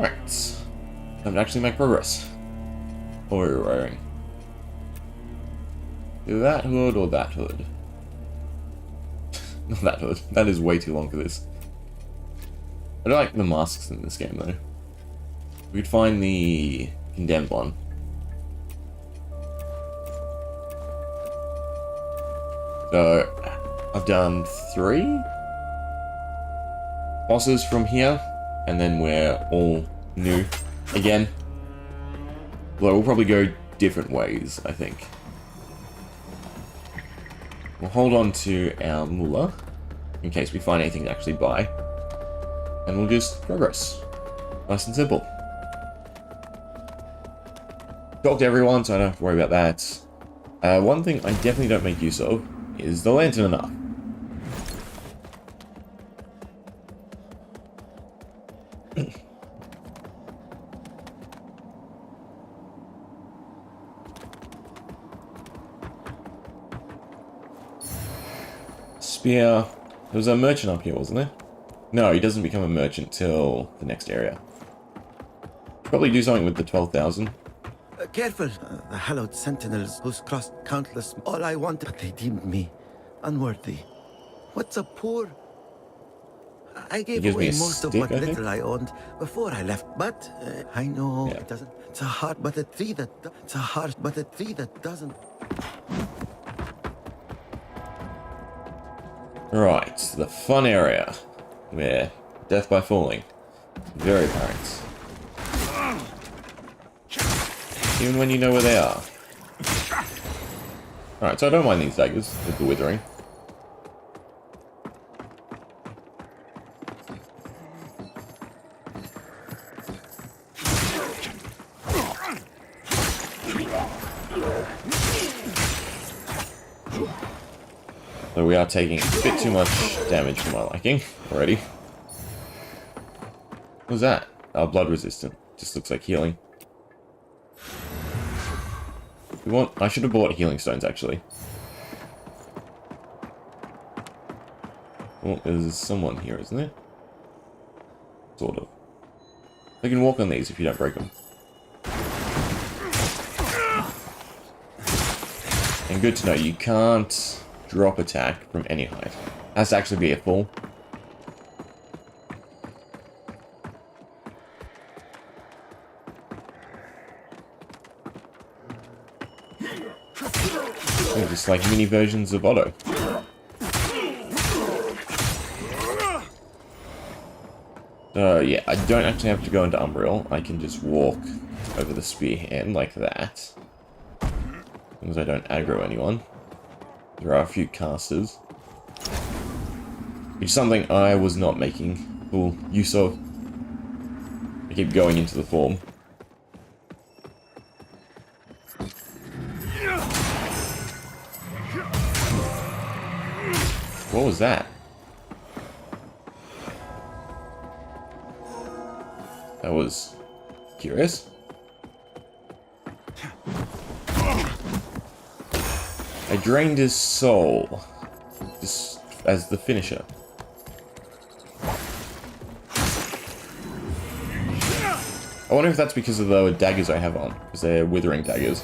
Alright. Time to actually make progress. Or we're wearing. Do that hood or that hood? Not that hood. That is way too long for this. I don't like the masks in this game though. We'd find the condemned one. So, I've done 3 bosses from here, and then we're all new again. Well, we'll probably go different ways, I think. We'll hold on to our mullah, in case we find anything to actually buy. And we'll just progress. Nice and simple. Talk to everyone, so I don't have to worry about that. One thing I definitely don't make use of is the lantern enough. Spear. There was a merchant up here, wasn't there? No, he doesn't become a merchant till the next area. Probably do something with the 12,000. Careful. The hallowed sentinels who's crossed countless. All I wanted, they deemed me unworthy. What's a poor? I gave away most of what little I owned before I left, but I know it doesn't. It's a heart, but a tree that. It's a heart, but a tree that doesn't. Right, the fun area, where death by falling, very apparent. Even when you know where they are. Alright, so I don't mind these daggers with the withering. So we are taking a bit too much damage for my liking already. What was that? Oh, blood resistant. Just looks like healing. I should have bought healing stones actually. Well, there's someone here, isn't there? Sort of. I can walk on these if you don't break them. And good to know, you can't drop attack from any height. It has to actually be a fall. They're just like mini versions of Otto. Yeah, I don't actually have to go into Umbriel. I can just walk over the spear hand like that. As long as I don't aggro anyone. There are a few casters. Which is something I was not making full use of. I keep going into the form. What was that? That was curious. I drained his soul, just as the finisher. I wonder if that's because of the daggers I have on, because they're withering daggers.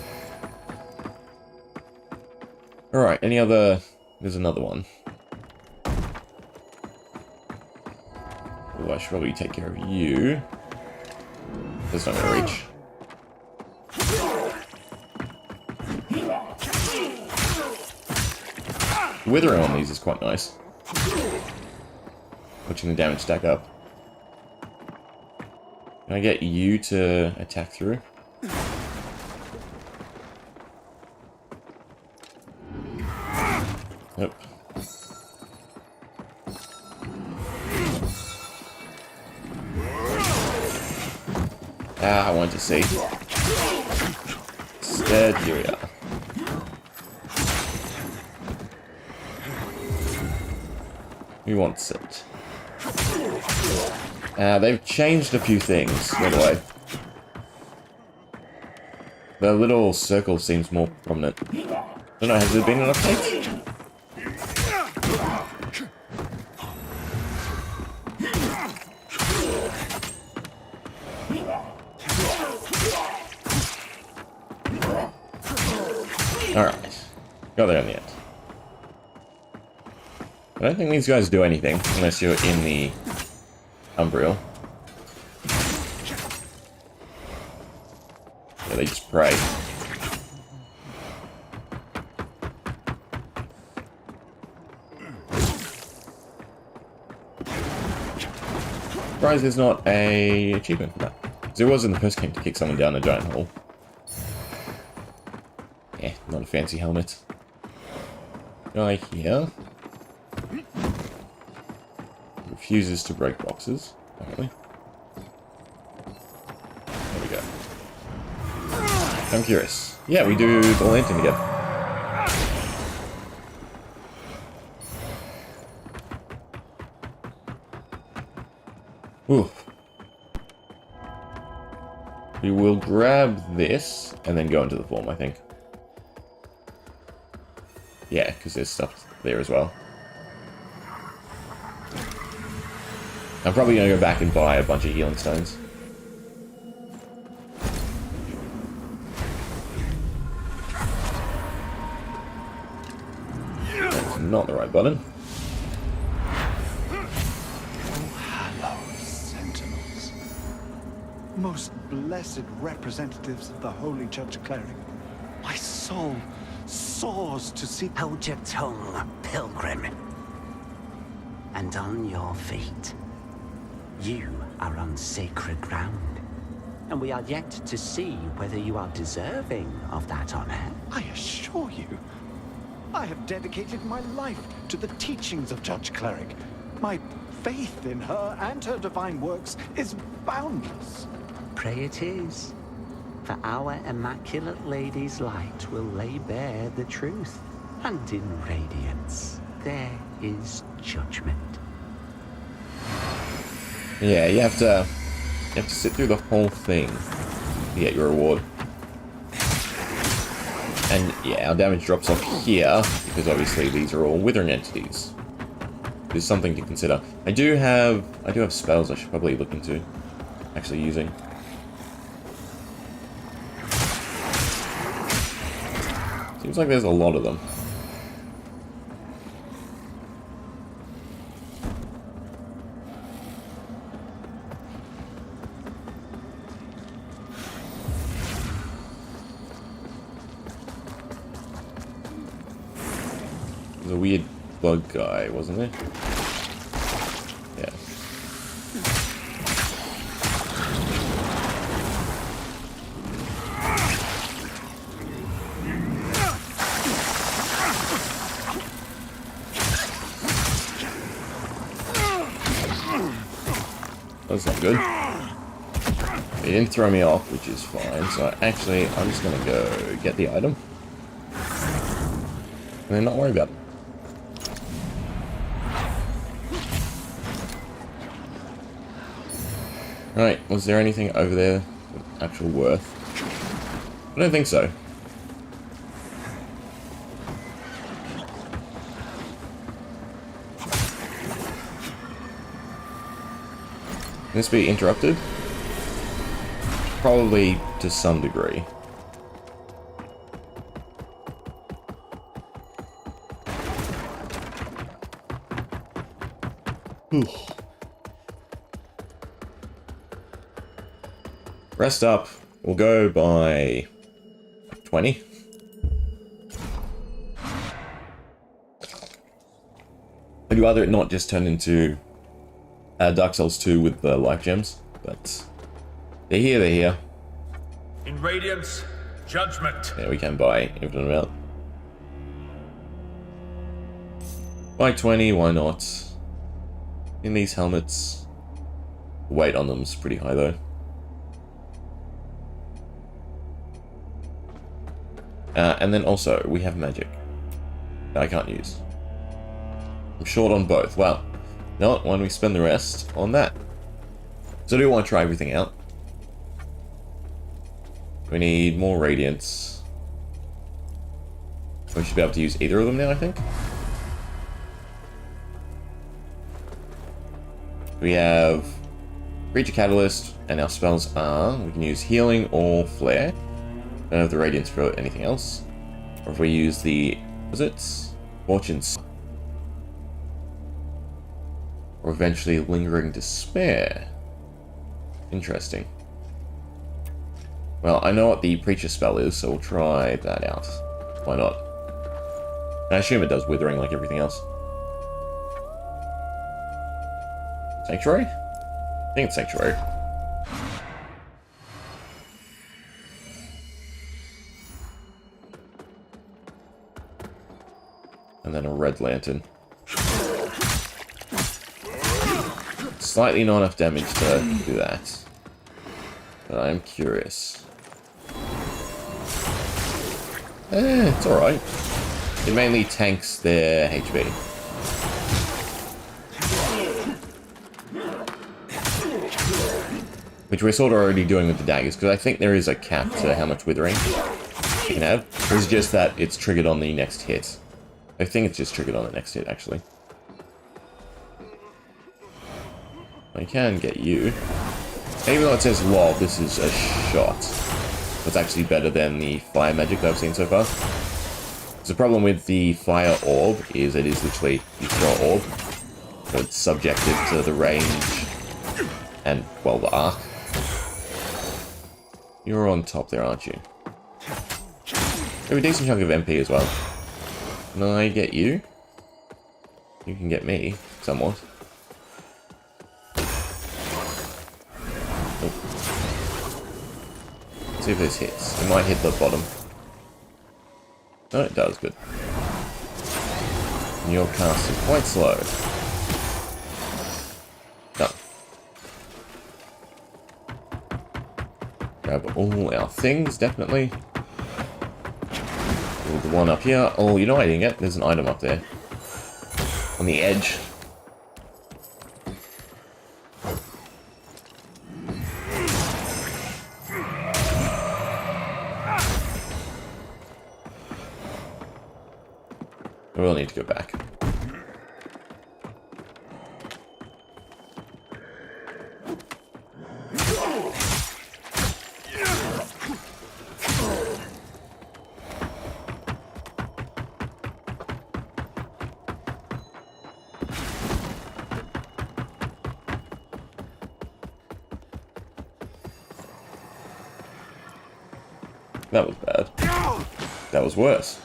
Alright, any other... There's another one. Oh, I should probably take care of you. That's not gonna reach. Withering on these is quite nice. Watching the damage stack up. Can I get you to attack through? Nope. Ah, I wanted to see. Instead, here we are. Who wants it? They've changed a few things, by the way. The little circle seems more prominent. I don't know, has there been an update? I don't think these guys do anything unless you're in the Umbriel. Yeah, they just pray. Surprised there's not a achievement for that. Because there was in the first game to kick someone down a giant hole. Yeah, not a fancy helmet. Guy here. Refuses to break boxes, apparently. There we go. I'm curious. Yeah, we do the lantern together. Ooh. We will grab this and then go into the form, I think. Yeah, because there's stuff there as well. I'm probably going to go back and buy a bunch of healing stones. That's not the right button. Most blessed representatives of the Holy Judge Cleric, my soul soars to see. Hold your tongue, pilgrim. And on your feet. You are on sacred ground, and we are yet to see whether you are deserving of that honor. I assure you, I have dedicated my life to the teachings of Judge Cleric. My faith in her and her divine works is boundless. Pray it is, for our Immaculate Lady's light will lay bare the truth, and in radiance there is judgment. Yeah, you have to sit through the whole thing to get your reward. And yeah, our damage drops off here because obviously these are all withering entities. There's something to consider. I do have spells I should probably look into actually using. Seems like there's a lot of them. There's a weird bug guy, wasn't there? Yeah. That's not good. He didn't throw me off, which is fine. So actually, I'm just gonna go get the item. And then not worry about it. Right, was there anything over there with actual worth? I don't think so. Can this be interrupted? Probably to some degree. Rest up. We'll go by 20. I'd rather it not just turn into Dark Souls 2 with the life gems, but they're here, they're here. In Radiance, judgment. Yeah, we can buy infinite amount. Buy 20, why not? In these helmets, the weight on them is pretty high though. And then also, we have magic that I can't use. I'm short on both. Well, no, why don't we spend the rest on that? So I do want to try everything out. We need more radiance. We should be able to use either of them now, I think. We have Creature Catalyst, and our spells are, we can use Healing or Flare. Don't have the Radiance for anything else. Or if we use the, was it? Fortune's. Or eventually lingering despair. Interesting. Well, I know what the preacher spell is, so we'll try that out. Why not? I assume it does withering like everything else. Sanctuary? I think it's Sanctuary. And then a red lantern. Slightly not enough damage to do that. But I am curious. It's alright. It mainly tanks their HP. Which we're sort of already doing with the daggers, because I think there is a cap to how much withering you can have. It's just that it's triggered on the next hit. I think it's just triggered on the next hit, actually. I can get you. Even though it says lol, this is a shot. It's actually better than the fire magic that I've seen so far. The problem with the fire orb is it is literally you throw orb, so it's subjected to the range and, well, the arc. You're on top there, aren't you? You have a decent chunk of MP as well. Can I get you? You can get me, somewhat. Oh. Let's see if this hits. It might hit the bottom. No, it does, good. And your cast is quite slow. Done. Grab all our things, definitely. The one up here. Oh, you know what I didn't get? There's an item up there. On the edge. We'll need to go back. That was bad. That was worse.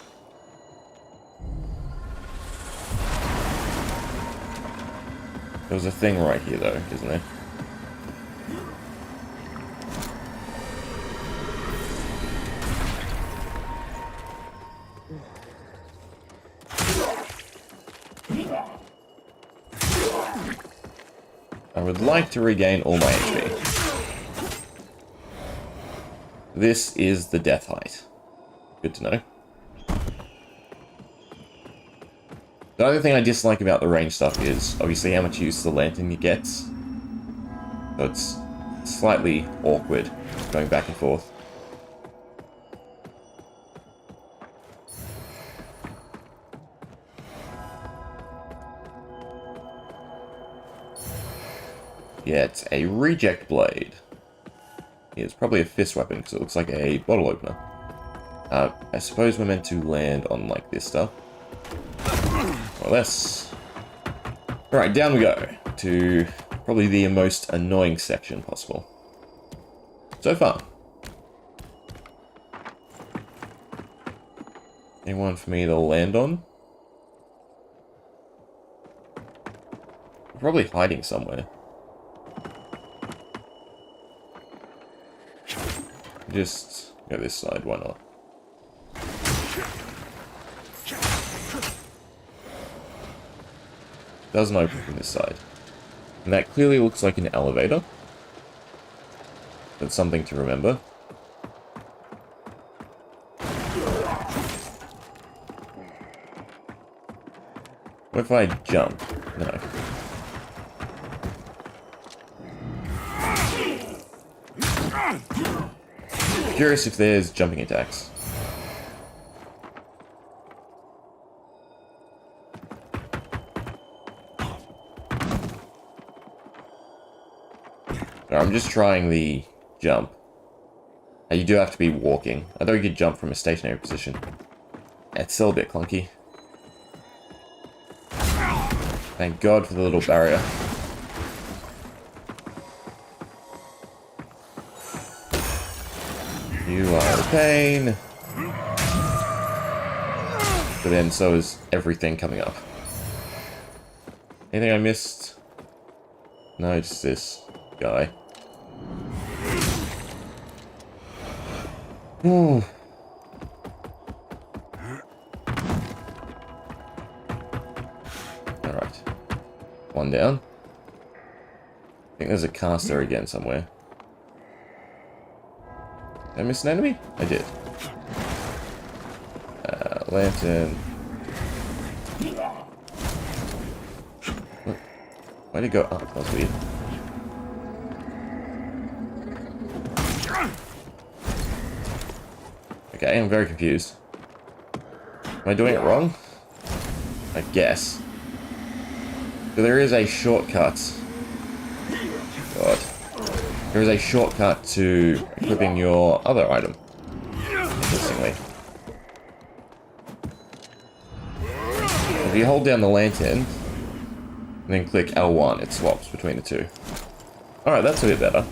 There was a thing right here, though, isn't there? I would like to regain all my HP. This is the death height. Good to know. The other thing I dislike about the range stuff is obviously how much use the lantern you get. So it's slightly awkward going back and forth. Yeah, it's a reject blade. Yeah, it's probably a fist weapon because it looks like a bottle opener. I suppose we're meant to land on like this stuff. Or less. Alright, down we go to probably the most annoying section possible. So far. Anyone for me to land on? Probably hiding somewhere. Just go this side, why not? Doesn't open from this side. And that clearly looks like an elevator. That's something to remember. What if I jump? No. Curious if there's jumping attacks. I'm just trying the jump. You do have to be walking. I thought you could jump from a stationary position. It's still a bit clunky. Thank God for the little barrier. You are a pain. But then so is everything coming up. Anything I missed? No, just this guy. Ooh. Alright. One down. I think there's a caster again somewhere. Did I miss an enemy? I did. Lantern. Why'd it go up? That was weird. Okay, I'm very confused. Am I doing it wrong? I guess. So there is a shortcut. God. There is a shortcut to equipping your other item. Interestingly. If you hold down the lantern, and then click L1, it swaps between the two. Alright, that's a bit better.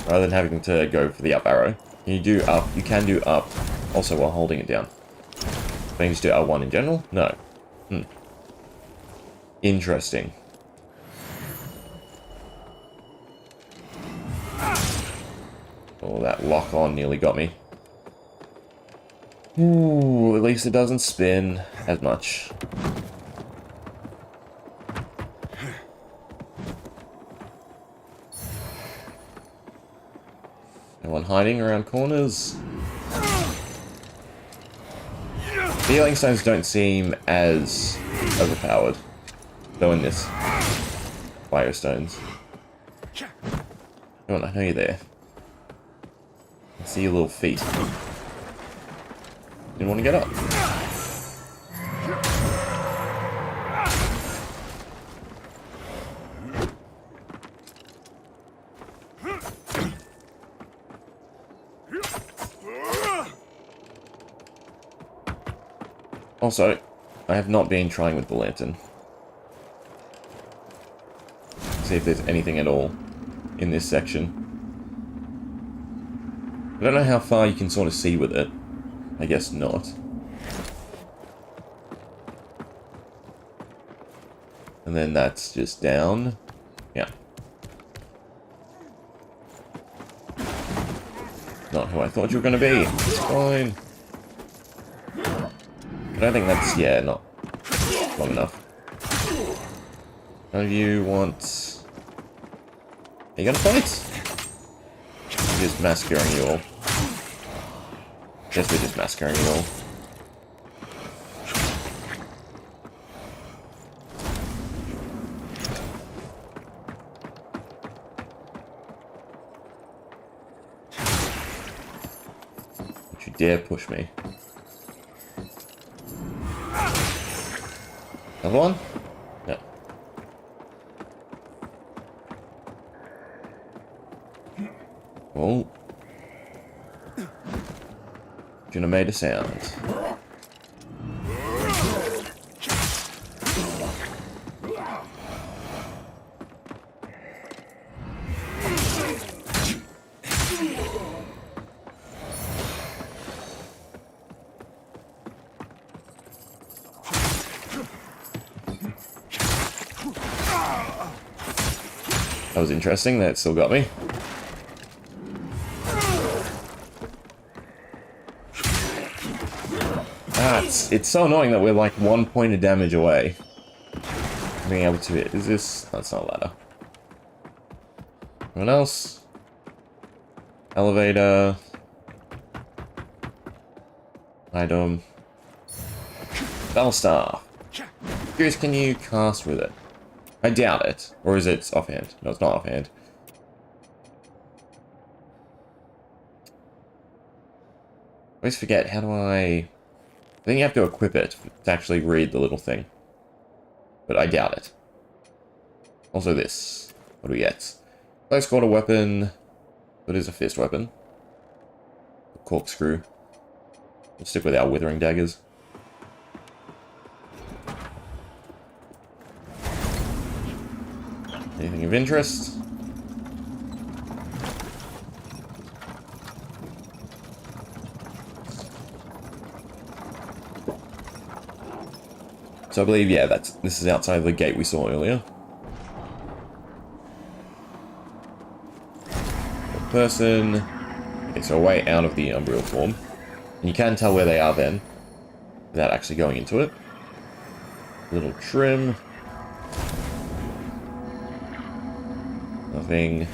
Rather than having to go for the up arrow. You do up, you can do up, also while holding it down. Can you just do L1 in general? No. Interesting. Oh, that lock on nearly got me. Ooh, at least it doesn't spin as much. No one hiding around corners. The healing stones don't seem as overpowered, though in this fire stones. Come on, I know you're there. I see your little feet. Didn't want to get up. Also, I have not been trying with the lantern. See if there's anything at all in this section. I don't know how far you can sort of see with it. I guess not. And then that's just down. Yeah. Not who I thought you were going to be. It's fine. I don't think that's, yeah, not long enough. None of you want... Are you gonna fight? I'm just massacring you all. Guess we're just massacring you all. Don't you dare push me. Another one? Yeah. Oh. Shouldn't have made a sound. That was interesting, that still got me. Ah, it's so annoying that we're like 1 point of damage away from being able to hit. Is this... That's not a ladder. Anyone else? Elevator. Item. Battle Staff. Curious, can you cast with it? I doubt it. Or is it offhand? No, it's not offhand. I always forget, how do I think you have to equip it to actually read the little thing. But I doubt it. Also this. What do we get? Close quarter weapon. What is a fist weapon? A corkscrew. We'll stick with our withering daggers. Anything of interest? So I believe, yeah, this is outside the gate we saw earlier. A person. Okay, so a way out of the Umbriel form. And you can tell where they are then, without actually going into it. Little trim. Nothing.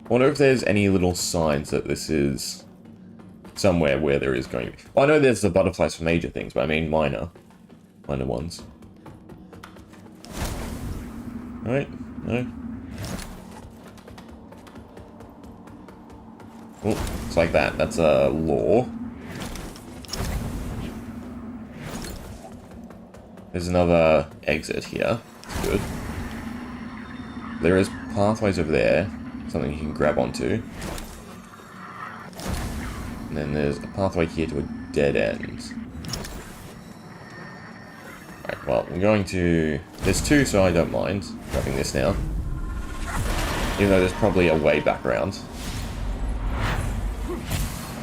I wonder if there's any little signs that this is somewhere where there is going to be. Well, I know there's the butterflies for major things, but I mean minor ones. Alright, no. Oh, it's like that. That's a law. There's another exit here. That's good. There is pathways over there. Something you can grab onto. And then there's a pathway here to a dead end. Alright, well, I'm going to... There's two, so I don't mind grabbing this now. Even though there's probably a way back around.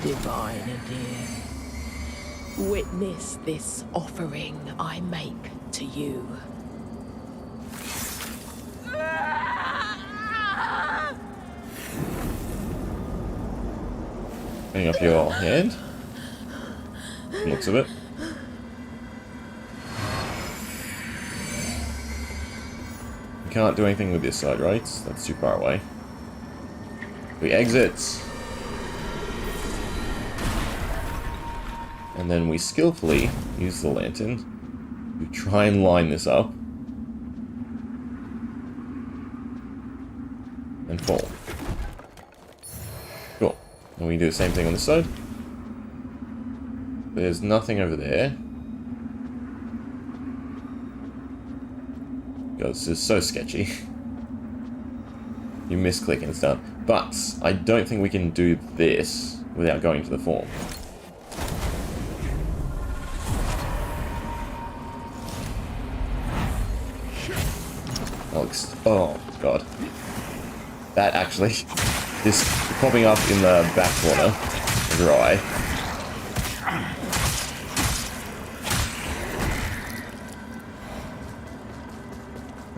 Divine dear, witness this offering I make to you. Hang up your hand. Looks of it. You can't do anything with this side, right? That's too far away. We exit. And then we skillfully use the lantern to try and line this up. And fall. Cool. And we do the same thing on this side. There's nothing over there. God, this is so sketchy. You misclick and it's done. But I don't think we can do this without going to the form. Oh, God. That actually... This popping up in the back corner of your eye.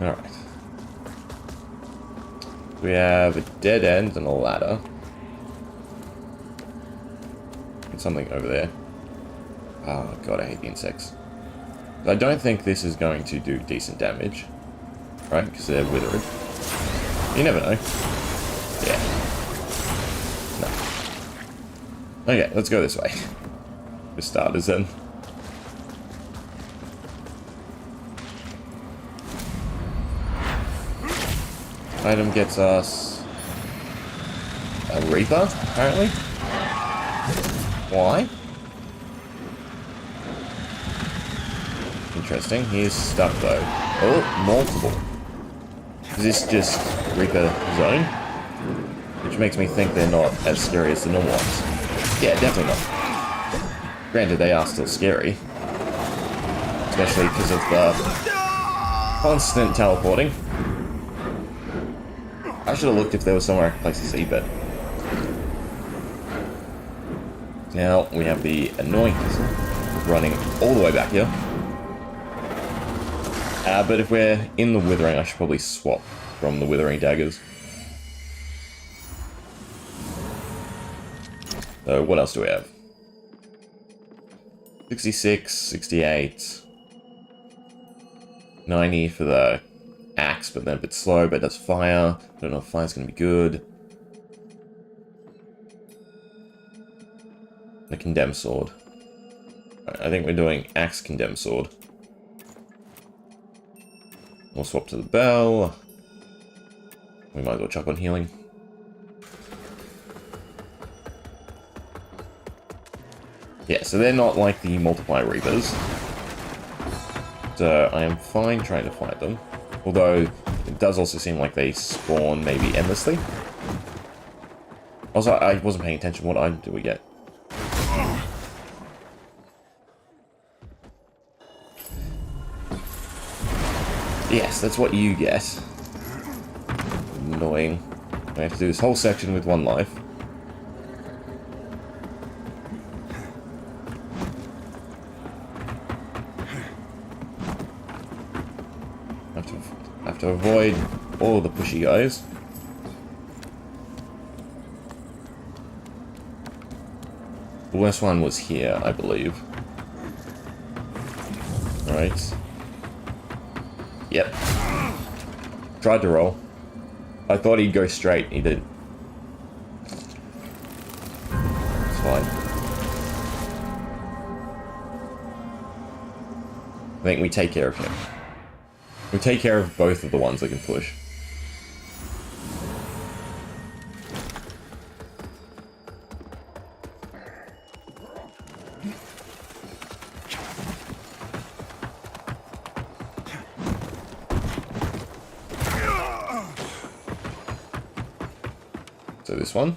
Alright. We have a dead end and a ladder. And something over there. Oh, God, I hate the insects. I don't think this is going to do decent damage. Right? Because they're withered. You never know. Yeah. No. Okay, let's go this way. For starters, then. Item gets us a Reaper, apparently. Why? Interesting. He's stuck, though. Oh, multiple. Is this just Reaper zone? Which makes me think they're not as scary as the normal ones. Yeah, definitely not. Granted, they are still scary. Especially because of the constant teleporting. I should have looked if there was somewhere I could place a seed bed. Now, we have the annoying pistol running all the way back here. But if we're in the Withering, I should probably swap from the Withering daggers. So, what else do we have? 66, 68, 90 for the axe, but then a bit slow, but it does fire. I don't know if fire's going to be good. The condemned sword. I think we're doing axe condemned sword. We'll swap to the bell. We might as well chuck on healing. Yeah, so they're not like the multiply reapers. So I am fine trying to fight them. Although, it does also seem like they spawn maybe endlessly. Also, I wasn't paying attention. What item do we get? Yes, that's what you get. Annoying. I have to do this whole section with 1 life. Have to avoid all the pushy guys. The worst one was here, I believe. Alright. Yep. Tried to roll. I thought he'd go straight, he didn't. It's fine. I think we take care of him. We take care of both of the ones that can push. So this one.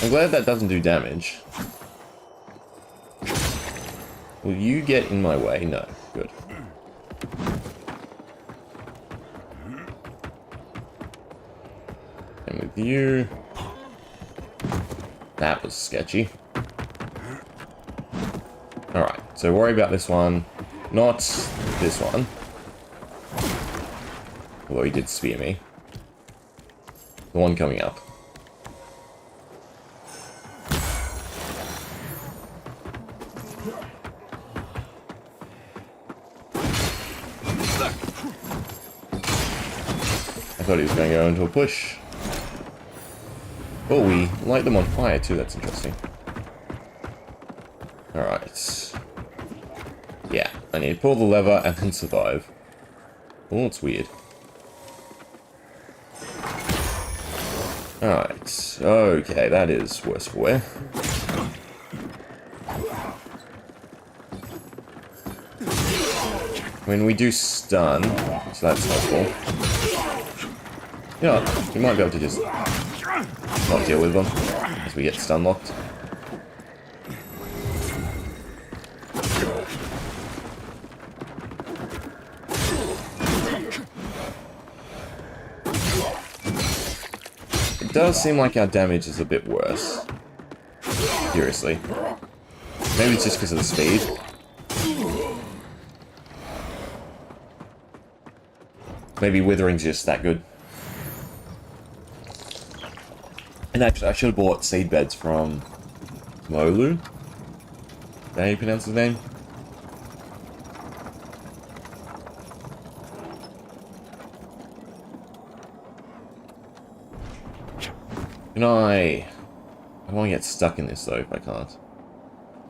I'm glad that doesn't do damage. Will you get in my way? No. Good. And with you... That was sketchy. Alright, so worry about this one. Not this one. Although he did spear me. The one coming up. I thought he was going to go into a push. Oh, we light them on fire too, that's interesting. Alright. Yeah, I need to pull the lever and then survive. Oh, it's weird. Alright, okay, that is worse for wear. I mean, we do stun, so that's helpful. You know what, we might be able to just not deal with them as we get stun locked. It does seem like our damage is a bit worse. Curiously. Maybe it's just because of the speed. Maybe Withering's just that good. And actually, I should have bought seed beds from Molu. Is that how you pronounce his name? Can I don't want to get stuck in this though if I can't.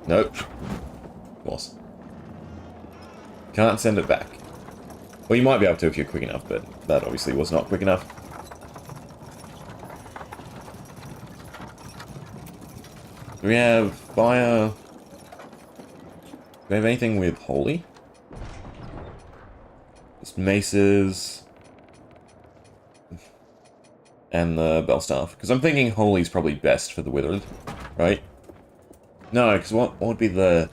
Nope. Of course. Can't send it back. Well, you might be able to if you're quick enough, but that obviously was not quick enough. Do we have fire? Do we have anything with holy? Just maces. And the bell staff. Because I'm thinking holy's probably best for the withered, right? No, because what would be the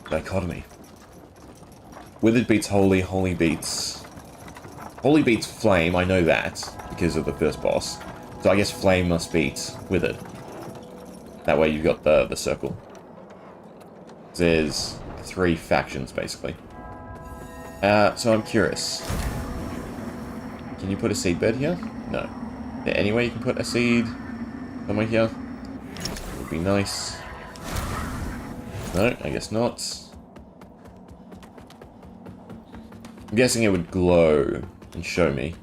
dichotomy? Withered beats holy, holy beats flame, I know that, because of the first boss. So I guess flame must beat withered. That way you've got the circle. There's 3 factions, basically. So I'm curious. Can you put a seed bed here? No. Is there any way you can put a seed somewhere here? Would be nice. No, I guess not. I'm guessing it would glow and show me.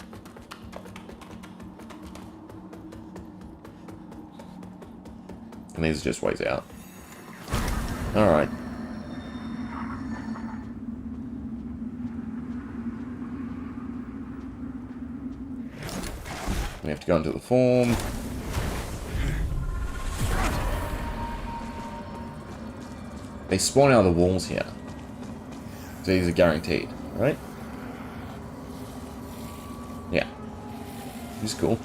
And these are just ways out. Alright. We have to go into the form. They spawn out of the walls here. So these are guaranteed, right? Yeah. This is cool.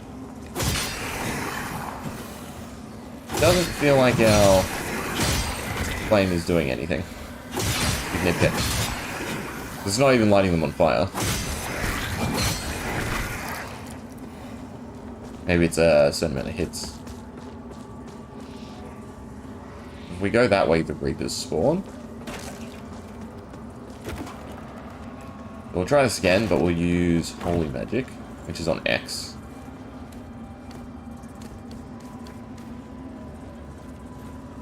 Doesn't feel like our flame is doing anything. Even if it It's not even lighting them on fire. Maybe it's a certain amount of hits. If we go that way, the Reapers spawn. We'll try this again, but we'll use Holy Magic, which is on X.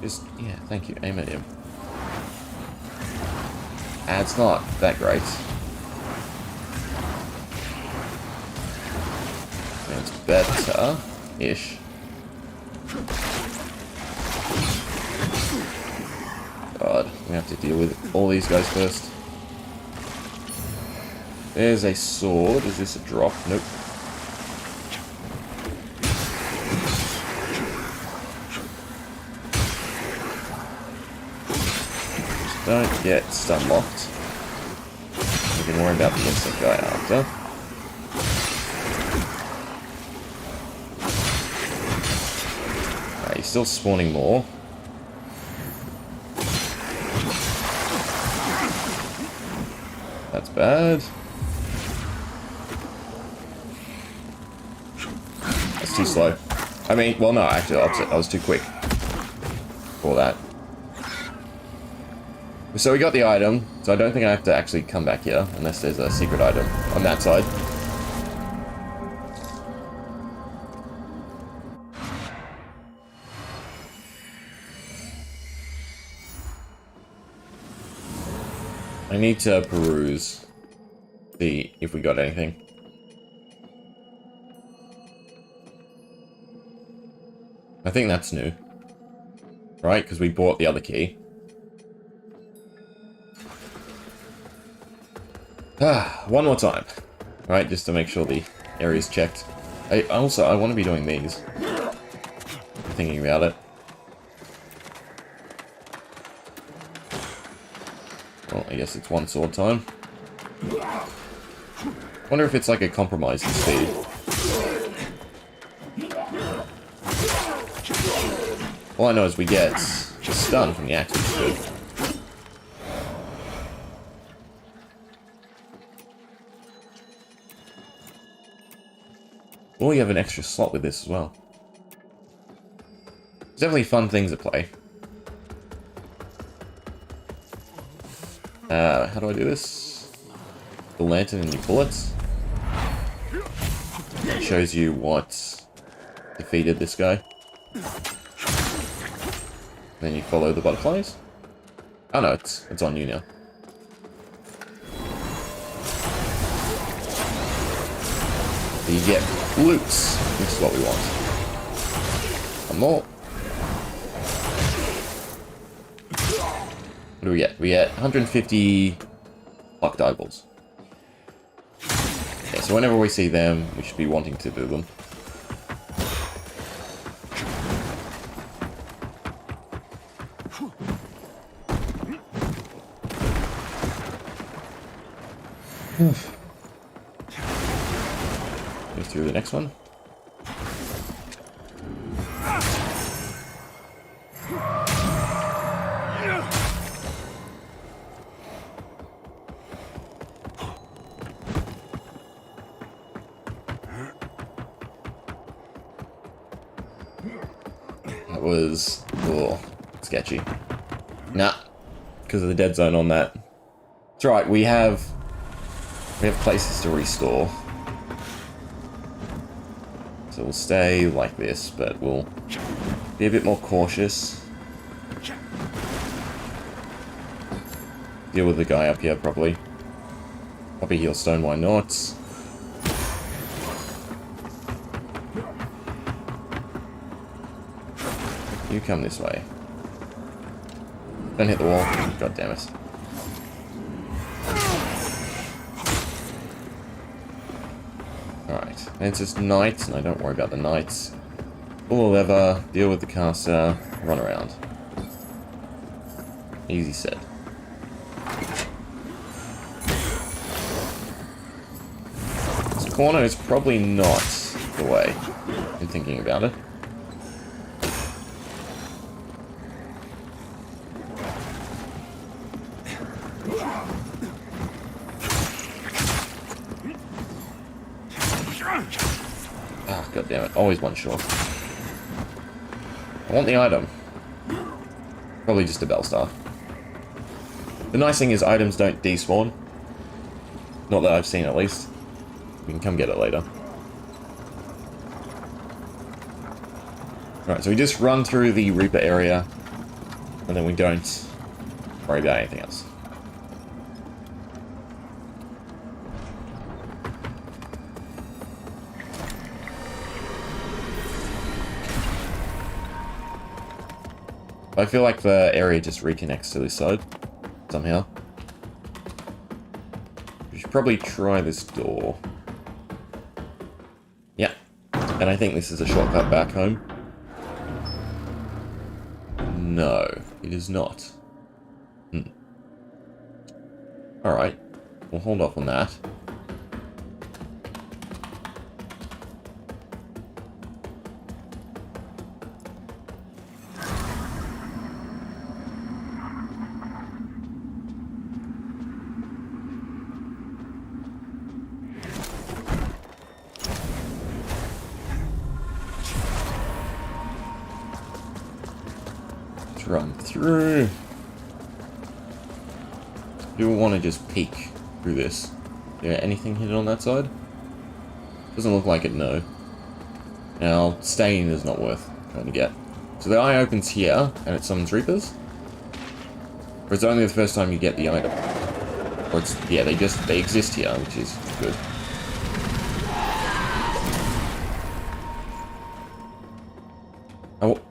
Just, yeah, thank you. Aim at him. And it's not that great. It's better-ish. God, we have to deal with all these guys first. There's a sword. Is this a drop? Nope. Don't get stun locked. We can worry about the insect guy after. Alright, he's still spawning more. That's bad. That's too slow. I mean, well, no, actually, opposite. I was too quick for that. So we got the item, so I don't think I have to actually come back here, unless there's a secret item on that side. I need to peruse, see if we got anything. I think that's new. Right, because we bought the other key. One more time. Right, just to make sure the area's checked. I want to be doing these. Thinking about it. Well, I guess it's one sword time. Wonder if it's like a compromise in speed. All I know is we get just stun from the axe, which is good. Or you have an extra slot with this as well. There's definitely fun things at play. How do I do this? The lantern and you pull it. It shows you what defeated this guy. Then you follow the butterflies. Oh no, it's on you now. So you get loots, which is what we want. One more. What do we get? We get 150 plucked eyeballs. Okay, so whenever we see them, we should be wanting to do them. Go through the next one. That was sketchy. Nah, because of the dead zone on that. It's right. We have places to restore. So we'll stay like this, but we'll be a bit more cautious. Deal with the guy up here properly. Copy heal stone, why not? You come this way. Don't hit the wall. God damn it. Alright, and it's just knights, and I don't worry about the knights. Pull a lever, deal with the caster, run around. Easy set. This corner is probably not the way, in thinking about it. damn it. Always one short. I want the item. Probably just a bell star. The nice thing is items don't despawn. Not that I've seen, at least. We can come get it later. Alright, so we just run through the Reaper area, and then we don't worry about anything else. I feel like the area just reconnects to this side, somehow. We should probably try this door. Yeah, and I think this is a shortcut back home. No, it is not. Alright, we'll hold off on that. Run through. Do we want to just peek through this? Is there anything hidden on that side? Doesn't look like it, no. Now, staying is not worth trying to get. So the eye opens here, and it summons Reapers? Or it's only the first time you get the item? Or it's, yeah, they exist here, which is good.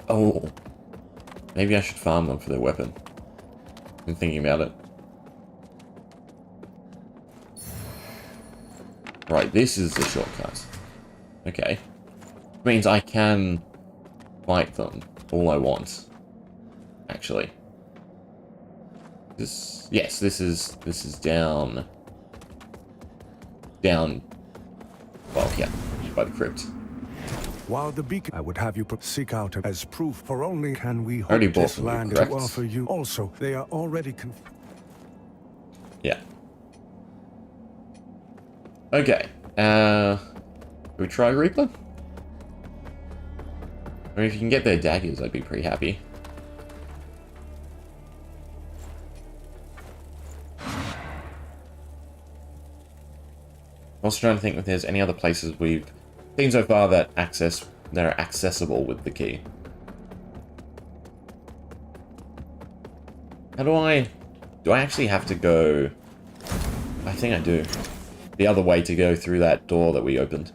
Oh. Maybe I should farm them for their weapon. I'm thinking about it. Right, this is the shortcut. Okay. Which means I can fight them all I want. Actually. Yes, this is down. Well, yeah, by the crypt. While the beacon I would have you seek out as proof, for only can we Already hope bought this them, land correct? to offer you. Also, they are already Yeah. Okay. We try Reaper? I mean, if you can get their daggers, I'd be pretty happy. I'm also trying to think if there's any other places we've seen so far that are accessible with the key. Do I actually have to go? I think I do. The other way to go through that door that we opened.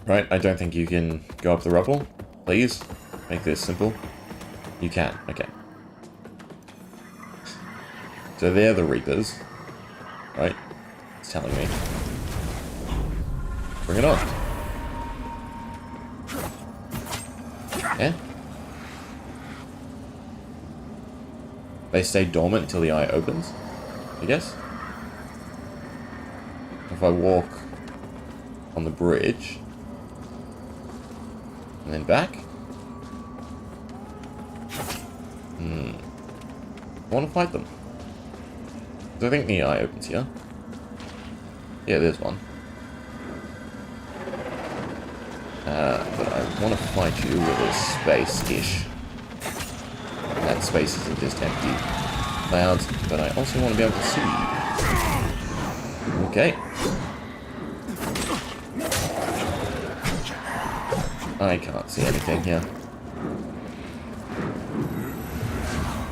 Right, I don't think you can go up the rubble. Please, make this simple. You can, okay. So they're the Reapers. Right? It's telling me. Bring it on. Yeah? They stay dormant until the eye opens, I guess. If I walk on the bridge and then back. I want to fight them. So I think the eye opens here. Yeah, there's one. But I want to fight you with a space-ish. That space isn't just empty clouds, but I also want to be able to see. Okay. I can't see anything here.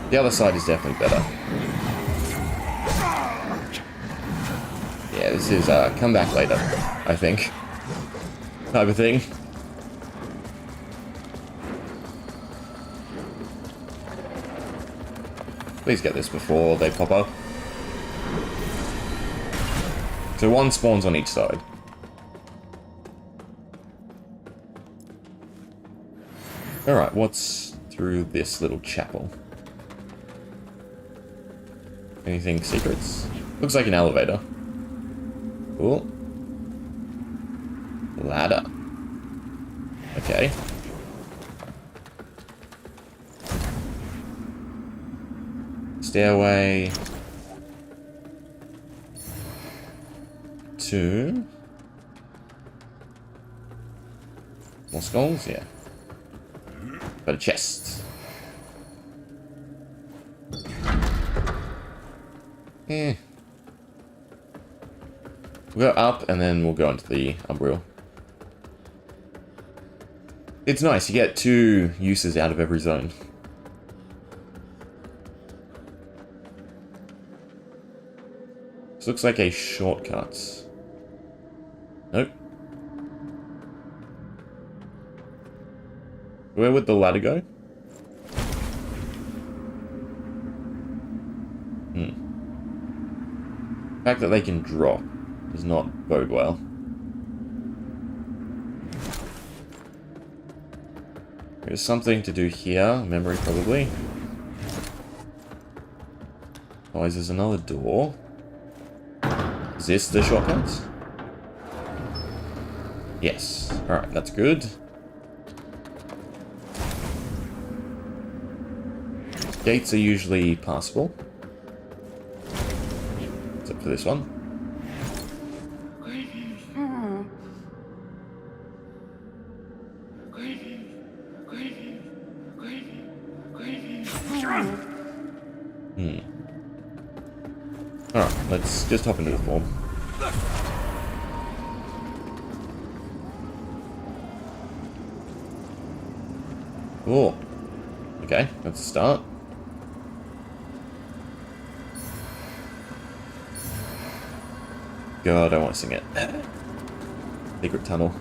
The other side is definitely better. Yeah, this is come back later, I think. Type of thing. Please get this before they pop up. So one spawns on each side. Alright, what's through this little chapel? Anything secrets? Looks like an elevator. Cool. Ladder. Okay. Stairway. to... More skulls? Yeah. Got a chest. Eh. We'll go up and then we'll go into the Umbriel. It's nice, you get 2 uses out of every zone. This looks like a shortcut. Nope. Where would the ladder go? The fact that they can drop does not bode well. There's something to do here. Memory, probably. Otherwise, there's another door. Is this the shortcut? Yes. Alright, that's good. Gates are usually passable. Except for this one. Alright, let's just hop into the form. Oh. Okay, that's a start. God, I want to sing it. Secret tunnel.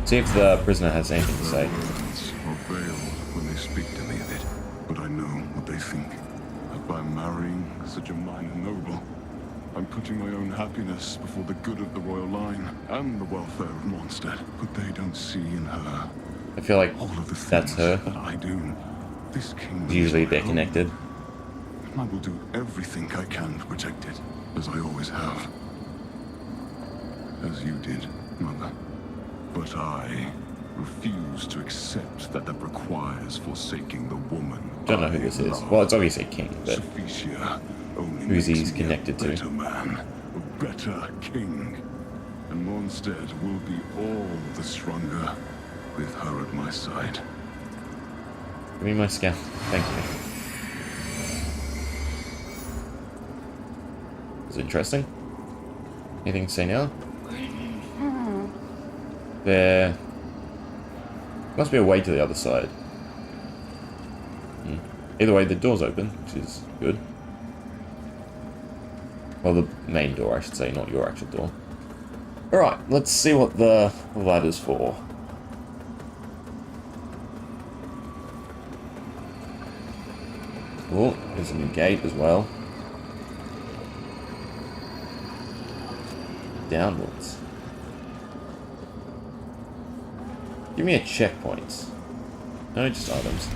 See if the prisoner has anything to say. Words are veiled when they speak to me of it, but I know what they think. That by marrying such a minor noble, I'm putting my own happiness before the good of the royal line and the welfare of Mondstadt. But they don't see in her I feel like all of the that's things her. that I do. This kingdom Usually is my they're home. connected. I will do everything I can to protect it, as I always have. As you did, Mother. But I refuse to accept that requires forsaking the woman. Don't know who this is. Well, it's obviously a king, but Sophicia only who's makes he's me connected a to? better man, a better king. And Mondstadt will be all the stronger with her at my side. give me my scout. Thank you. It's interesting. Anything to say now? There must be a way to the other side. Either way, the door's open, which is good. Well, the main door, I should say, not your actual door. Alright, let's see what the ladder's for. Oh, there's a new gate as well. Downwards. Give me a checkpoint. No, just items.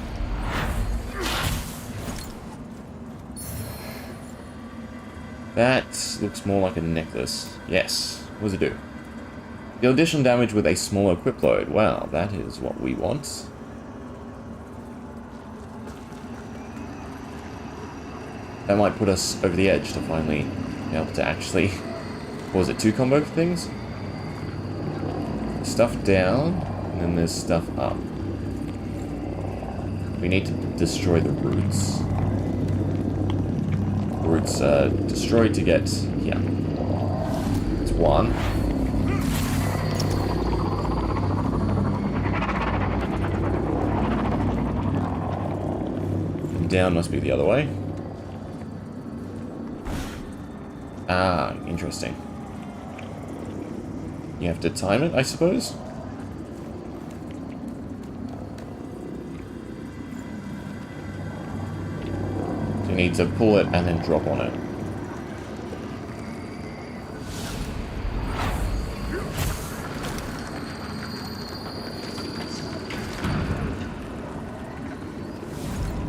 That looks more like a necklace. Yes. What does it do? Deal additional damage with a small equip load. Wow, that is what we want. That might put us over the edge to finally be able to actually... What was it, 2 combo things? Stuff down, and then there's stuff up. We need to destroy the roots. The roots are destroyed to get here. It's 1. And down must be the other way. Ah, interesting. You have to time it, I suppose? So you need to pull it and then drop on it.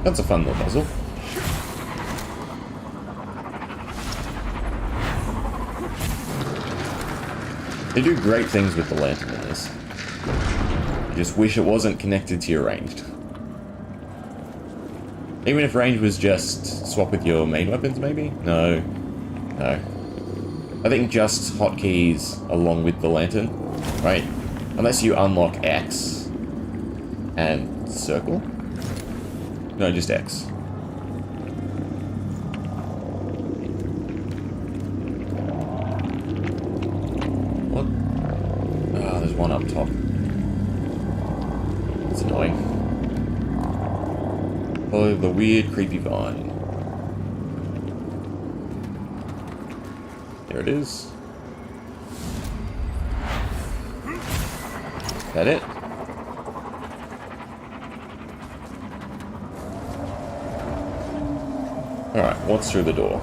That's a fun little puzzle. They do great things with the lantern in this. I just wish it wasn't connected to your ranged. Even if range was just swap with your main weapons, maybe? No. No. I think just hotkeys along with the lantern, right? Unless you unlock X and circle? No, just X. What? Ah, there's one up top. It's annoying. Follow the weird, creepy vine. There it is. Is that it? Alright, what's through the door?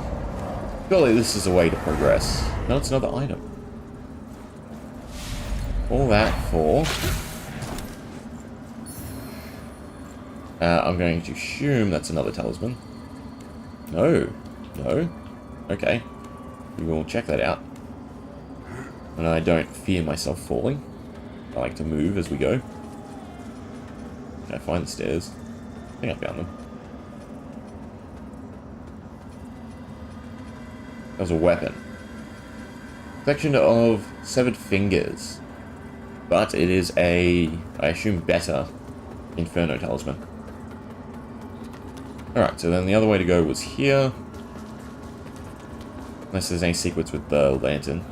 Surely this is a way to progress. No, it's another item. All that for... I'm going to assume that's another talisman. No. No. Okay. We will check that out. And I don't fear myself falling. I like to move as we go. Can I find the stairs? I think I found them. That was a weapon. Collection of severed fingers. But it is a, I assume, better Inferno talisman. Alright, so then the other way to go was here. Unless there's any secrets with the lantern.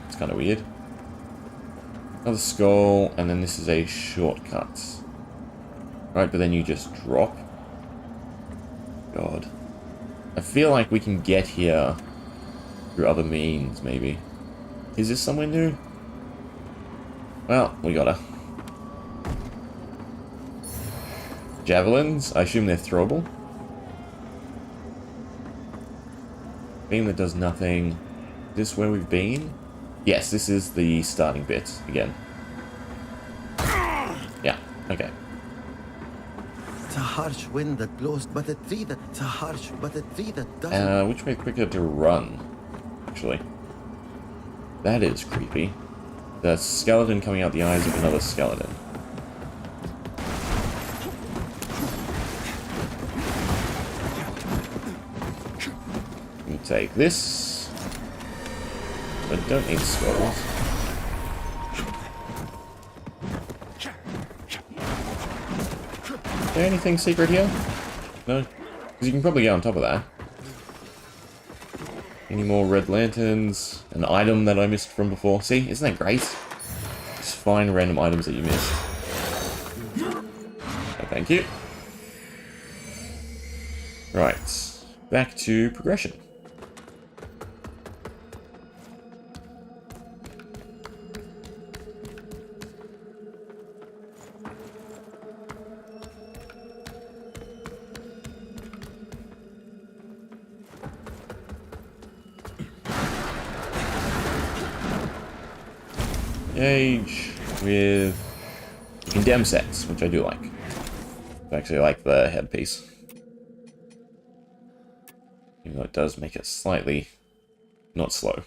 It's kind of weird. Another skull, and then this is a shortcut. Right, but then you just drop. God. I feel like we can get here through other means, maybe. Is this somewhere new? Well, we gotta. Javelins? I assume they're throwable. Beam that does nothing. Is this where we've been? Yes, this is the starting bit again. Yeah, okay. It's a harsh wind that blows, but a tree that... It's a harsh, but a tree that doesn't... Which way quicker to run? Actually. That is creepy. The skeleton coming out the eyes of another skeleton. We take this. I don't need skulls. Is there anything secret here? No? Because you can probably get on top of that. Any more red lanterns? An item that I missed from before. See, isn't that great? Just find random items that you missed. Oh, thank you. Right. Back to progression. Age with condemn sets, which I do like. I actually like the headpiece. Even though it does make it slightly not slow.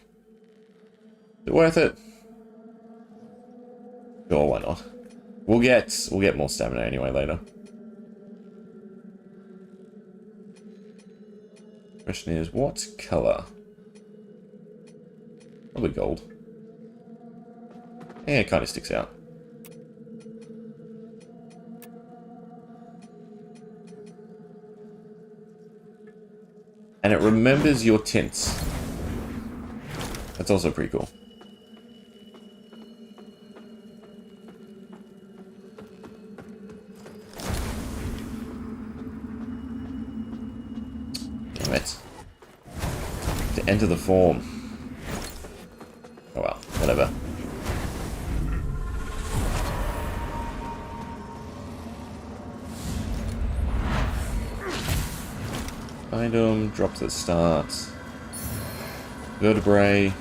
Is it worth it? Sure, why not? We'll get more stamina anyway later. Question is, what color? Probably gold. Yeah, it kind of sticks out. And it remembers your tints. That's also pretty cool. Damn it. To enter the form. Oh well, whatever. Item, drops at start. Vertebrae.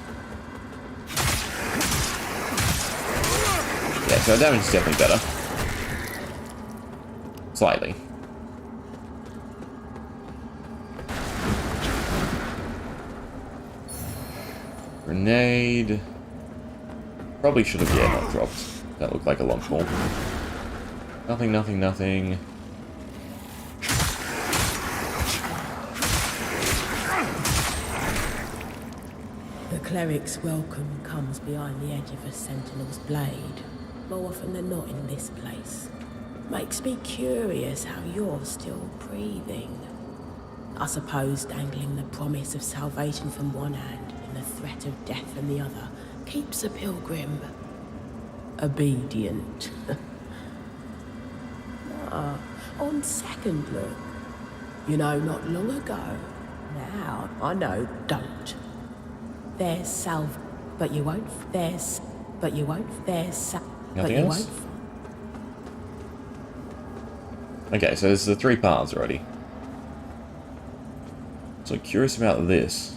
Yeah, so damage is definitely better. Slightly. Grenade. Probably should have, yeah, not dropped. That looked like a long fall. Nothing, nothing, nothing. The cleric's welcome comes behind the edge of a sentinel's blade. More often than not in this place. Makes me curious how you're still breathing. I suppose dangling the promise of salvation from one hand and the threat of death from the other keeps a pilgrim obedient. On second look, you know, not long ago. Now, I know, don't. There's salve, but you won't. There's but you won't. There's but you else? won't. Okay, so there's the 3 paths already. So curious about this.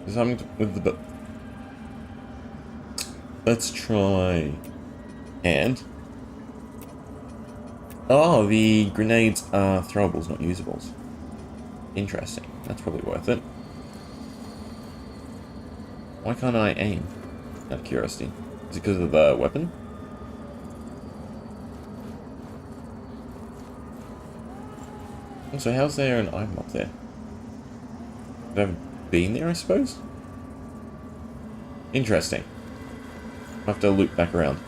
There's something with the... Let's try... And... Oh, the grenades are throwables, not usables. Interesting. That's probably worth it. Why can't I aim? Out of curiosity. Is it because of the weapon? So how's there an item up there? I haven't been there, I suppose? Interesting. I'll have to loop back around.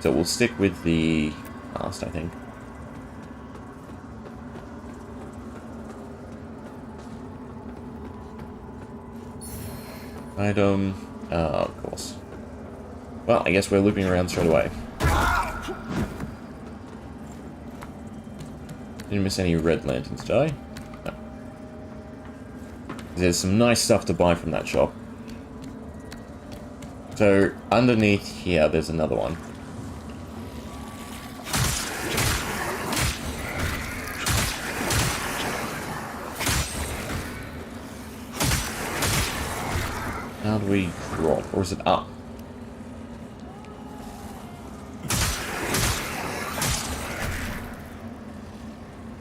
So we'll stick with the past, I think. Item... of course. Well, I guess we're looping around straight away. Didn't miss any red lanterns, did I? No. There's some nice stuff to buy from that shop. So, underneath here, there's another one. How do we drop? Or is it up?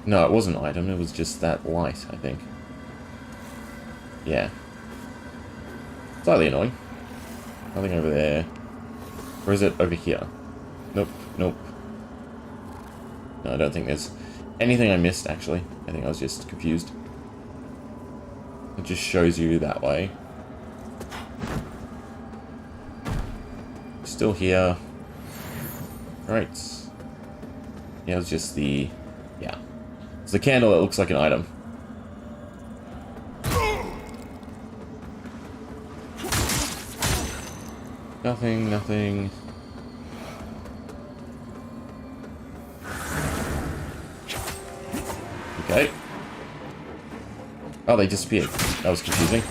No, it wasn't an item, it was just that light, I think. Yeah. Slightly annoying. Nothing over there. Or is it over here? Nope, nope. No, I don't think there's anything I missed, actually. I think I was just confused. It just shows you that way. Still here. Right. Yeah, it's just the... Yeah. It's the candle that looks like an item. Nothing, nothing. Okay. Oh, they disappeared. That was confusing.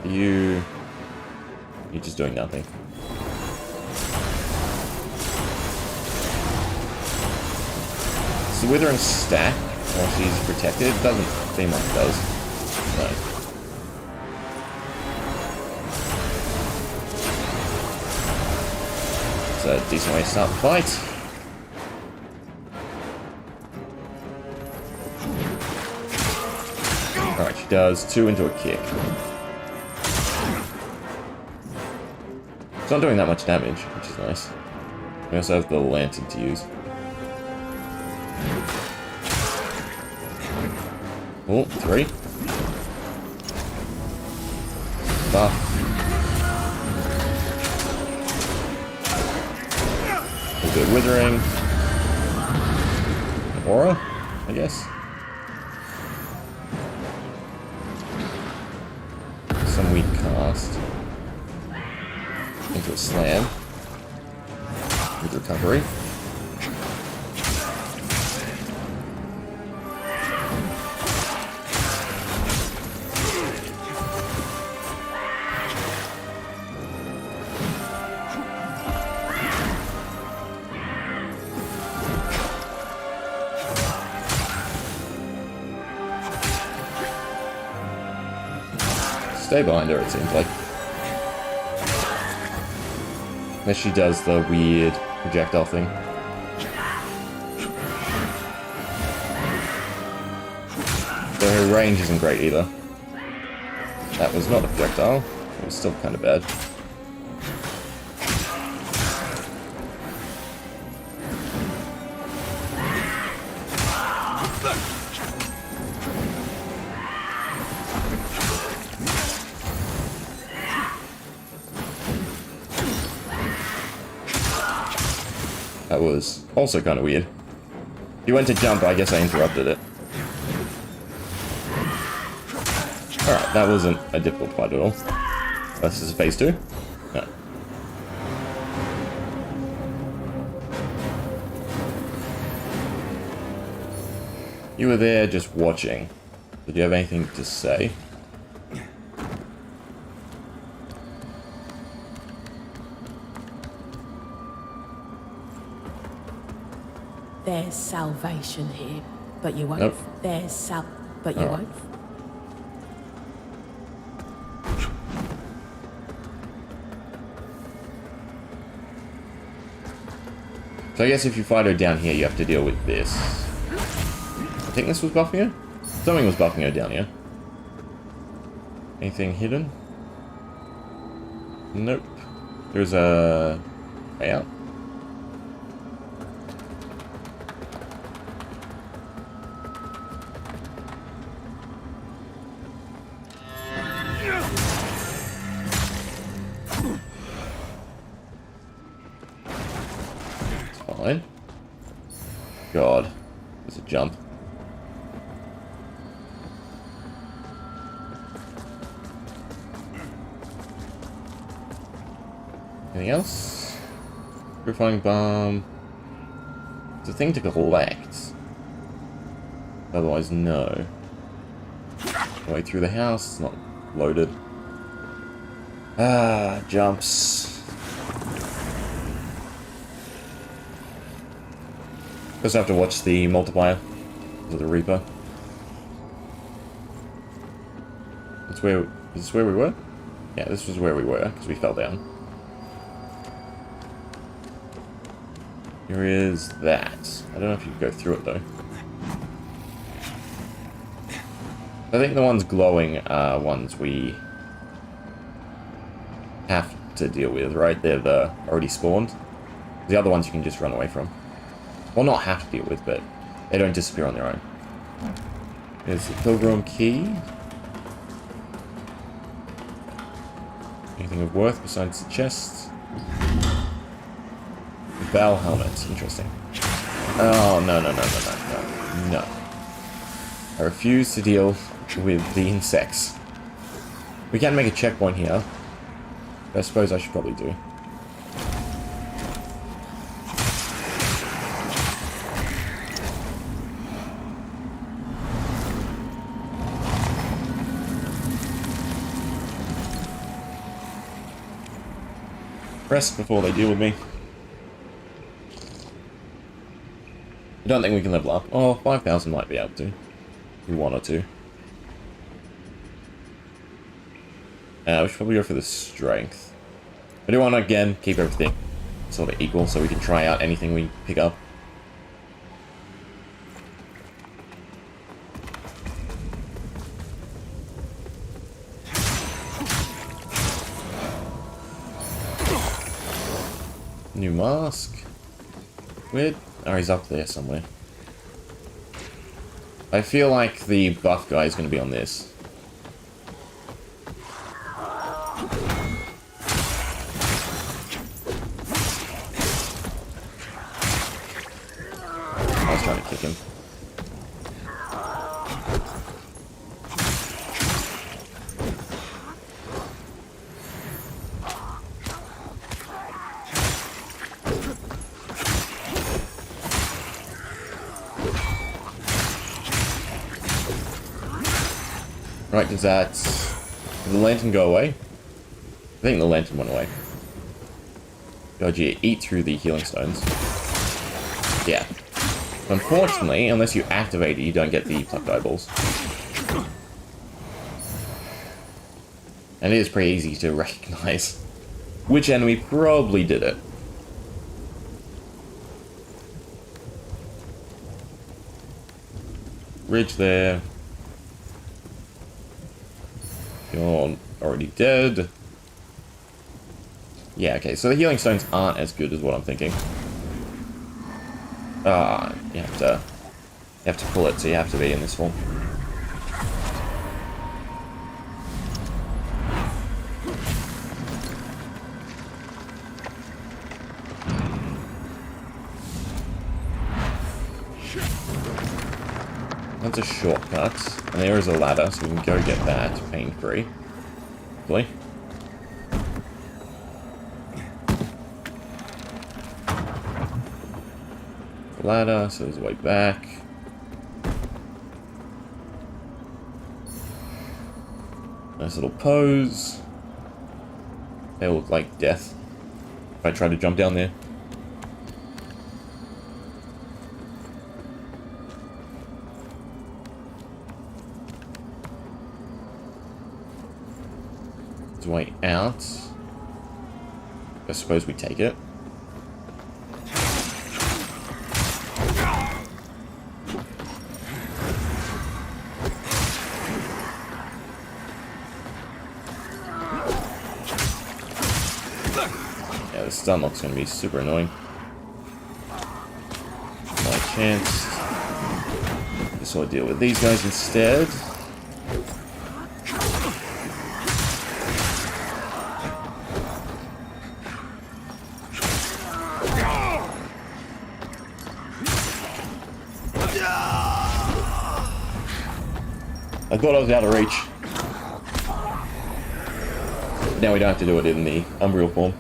You're just doing nothing. Does the withering stack while she's protected? It doesn't seem like it does. No. It's a decent way to start the fight. Alright, she does 2 into a kick. It's not doing that much damage, which is nice. We also have the lantern to use. Oh, 3. Buff. A little bit of withering. Aura, I guess. Some weak cast. Into a slam. With recovery. Stay behind her, it seems like. Unless she does the weird projectile thing. So her range isn't great either. That was not a projectile. It was still kind of bad. was also kind of weird. He went to jump, I guess I interrupted it. Alright, that wasn't a difficult fight at all. This is phase 2? No. You were there just watching. Did you have anything to say? There's salvation here, but you won't. Nope. But you won't. So I guess if you fight her down here, you have to deal with this. I think this was buffing her? Something was buffing her down here. Anything hidden? Nope. There's a way out. Fine. God, there's a jump. Anything else? Purifying bomb. It's a thing to collect. Otherwise, no. Way through the house, it's not loaded. Ah, jumps. Just have to watch the multiplier of the Reaper. Is this where we were? Yeah, this was where we were, because we fell down. Here is that. I don't know if you can go through it, though. I think the ones glowing are ones we have to deal with, right? They're the already spawned. The other ones you can just run away from. Well, not have to deal with, but they don't disappear on their own. There's the Pilgrim Key. Anything of worth besides the chest? Bell helmet. Interesting. Oh, no. I refuse to deal with the insects. We can make a checkpoint here. I suppose I should probably do. Rest before they deal with me. I don't think we can level up. Oh, 5,000 might be able to. We one or two. We should probably go for the strength. I do want to, again, keep everything sort of equal so we can try out anything we pick up. New mask. Weird. Oh, he's up there somewhere. I feel like the buff guy is going to be on this. I was trying to kick him. Right, did the lantern go away? I think the lantern went away. God, you eat through the healing stones. Yeah. Unfortunately, unless you activate it, you don't get the plucked eyeballs. And it is pretty easy to recognize which enemy probably did it. Ridge there. You're already dead. Yeah, okay, so the healing stones aren't as good as what I'm thinking. You have to pull it, so you have to be in this form. That's a shortcut. And there is a ladder, so we can go get that pain-free. Hopefully. Ladder, so there's a way back. Nice little pose. They look like death. If I try to jump down there. There's a way out. I suppose we take it. Yeah, the stun lock's gonna be super annoying. My chance. Guess I'll deal with these guys instead. I thought I was out of reach. Now we don't have to do it in the Unreal form.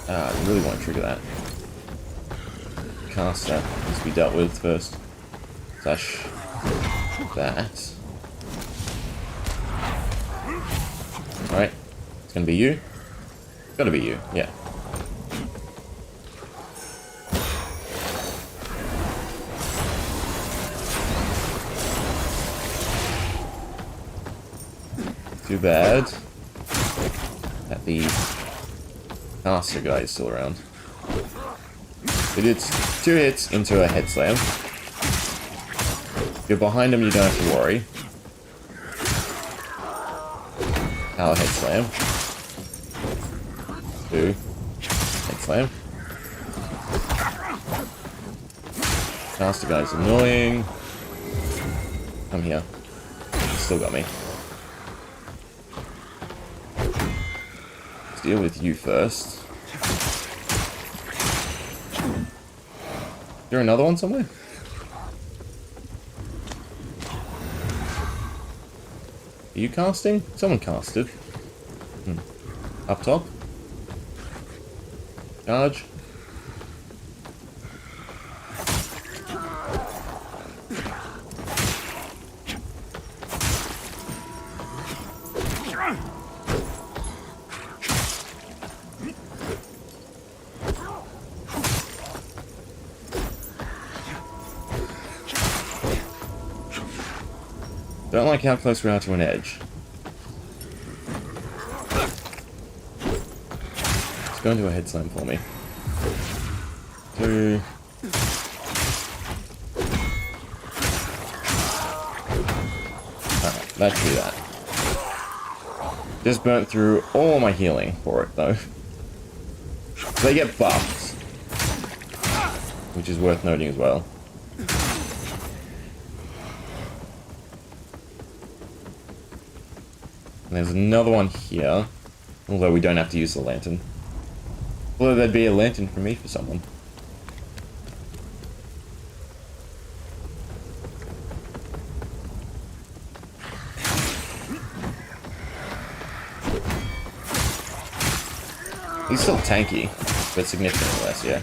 I really want to trigger that. Caster needs to be dealt with first. Slash that. Alright. It's gonna be you. It's gotta be you, yeah. Too bad that the caster guy is still around. We did 2 hits into a head slam. If you're behind him, you don't have to worry. Our head slam. 2. Head slam. Caster guy's annoying. Come here. He's still got me. Let's deal with you first. Is there another one somewhere? Are you casting? Someone casted. Up top? Charge. Don't like how close we are to an edge. Let's go into a head slam for me. 2. Alright, that should do that. Just burnt through all my healing for it, though. They get buffed. Which is worth noting as well. There's another one here, although we don't have to use the lantern. Although there'd be a lantern for me for someone. He's still tanky, but significantly less, yeah.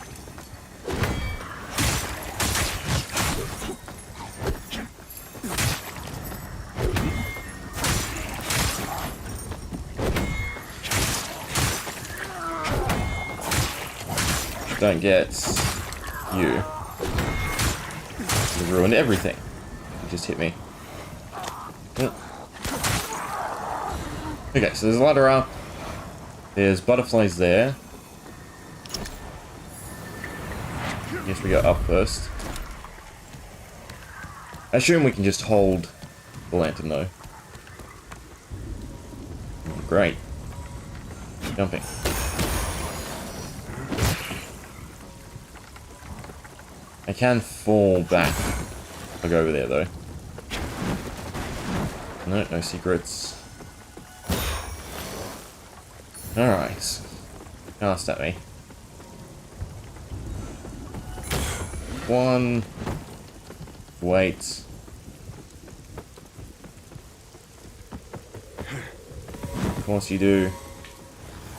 Don't get you. You ruined everything. You just hit me. Okay, so there's a ladder up. There's butterflies there. Guess we go up first. I assume we can just hold the lantern though. Great. Jumping. I can fall back. I'll go over there though. No, no secrets. Alright. Cast at me. 1. Wait. Of course you do.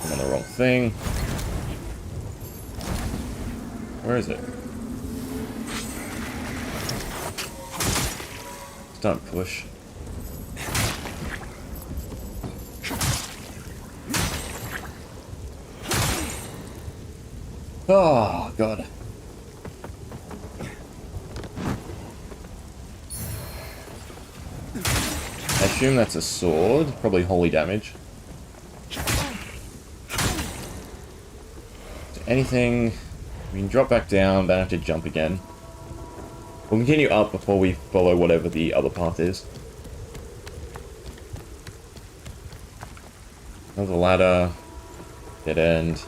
I'm on the wrong thing. Where is it? Don't push. Oh, God. I assume that's a sword. Probably holy damage. Anything... We can drop back down, don't have to jump again. We'll continue up before we follow whatever the other path is. Another ladder. Dead end.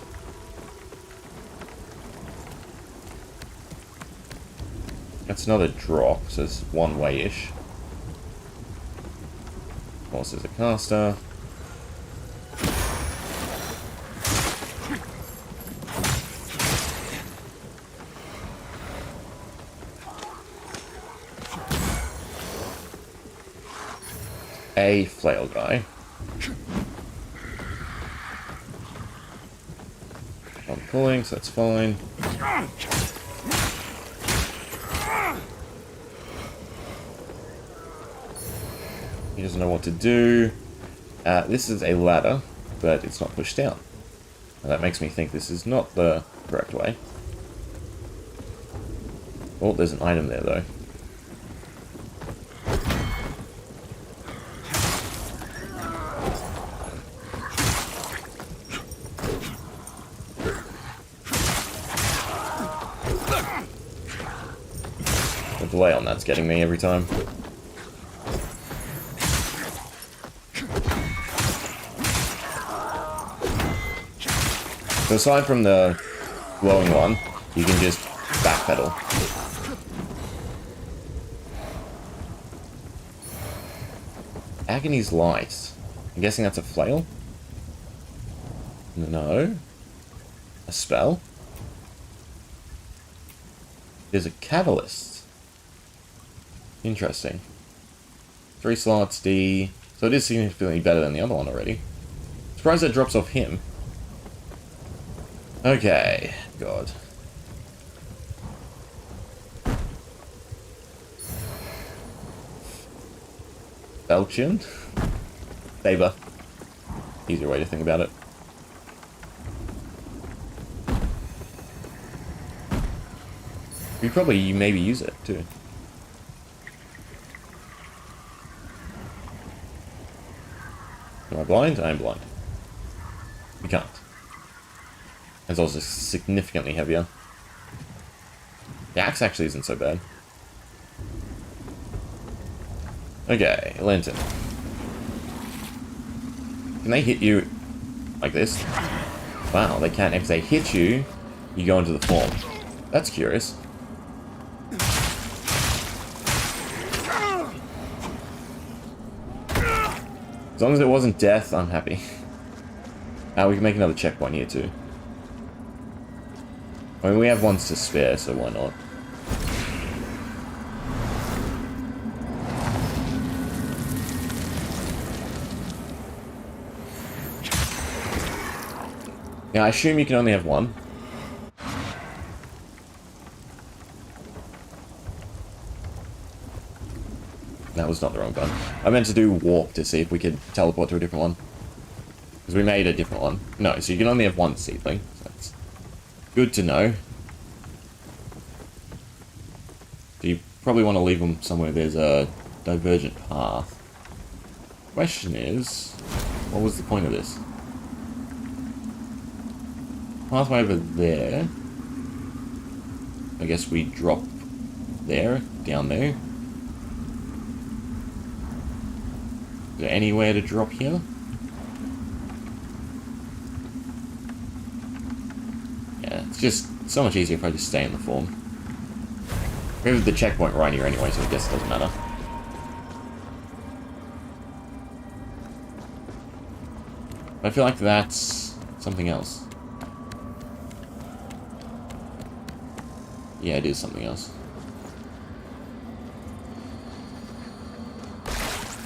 That's another drop, so it's one way-ish. Of course, there's a caster. A flail guy. I'm pulling, so that's fine. He doesn't know what to do. This is a ladder, but it's not pushed down. And that makes me think this is not the correct way. Oh, there's an item there, though. The delay on that's getting me every time. So aside from the glowing one, you can just backpedal. Agony's Light. I'm guessing that's a flail? No. A spell? There's a catalyst. Interesting. 3 slots, D. So it is significantly better than the other one already. Surprised that drops off him. Okay, God. Belchian? Saber. Easier way to think about it. You probably maybe use it too. Am I blind? I am blind. You can't. It's also significantly heavier. The axe actually isn't so bad. Okay, lantern. Can they hit you like this? Wow, they can't. If they hit you, you go into the form. That's curious. As long as it wasn't death, I'm happy. We can make another checkpoint here too. I mean, we have ones to spare, so why not? Yeah, I assume you can only have one. That was not the wrong button. I meant to do warp to see if we could teleport to a different one. Because we made a different one. No, so you can only have one seedling. So that's good to know. So you probably want to leave them somewhere there's a divergent path. Question is, what was the point of this? Pathway over there. I guess we drop there, down there. Is there anywhere to drop here? It's just so much easier if I just stay in the form. We have the checkpoint right here anyway, so I guess it doesn't matter. I feel like that's something else. Yeah, it is something else.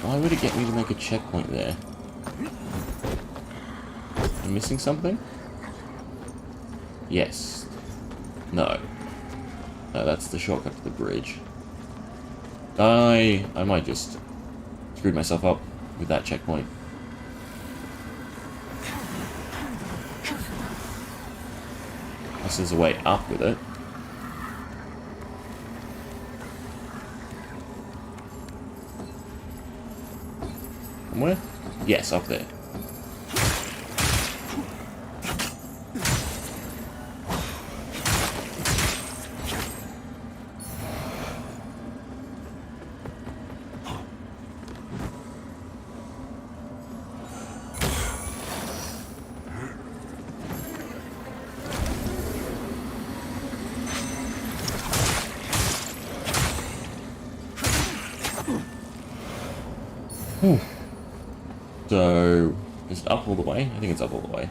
Why would it get me to make a checkpoint there? I'm missing something? Yes. No. No, that's the shortcut to the bridge. I might just screwed myself up with that checkpoint. This is a way up with it. Somewhere? Yes, up there. Whew. So, is it up all the way? I think it's up all the way.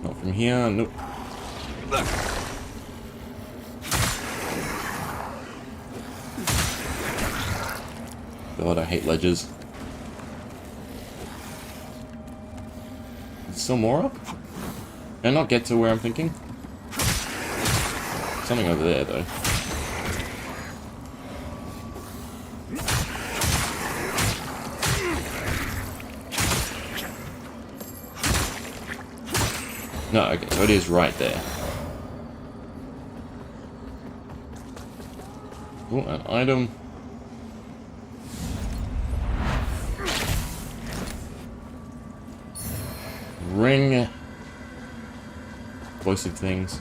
Not from here, nope. God, I hate ledges. Is still more up? Can I not get to where I'm thinking? Something over there, though. No, okay, so it is right there. Oh, an item. Ring. Explosive things.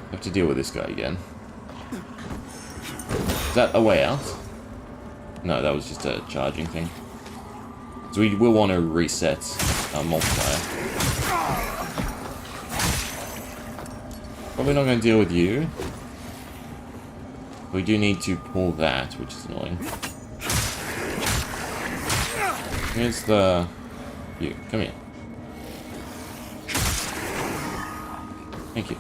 I have to deal with this guy again. Is that a way out? No, that was just a charging thing. So we will want to reset our multiplier. Probably not going to deal with you. We do need to pull that, which is annoying. Here's the... You, come here. Thank you.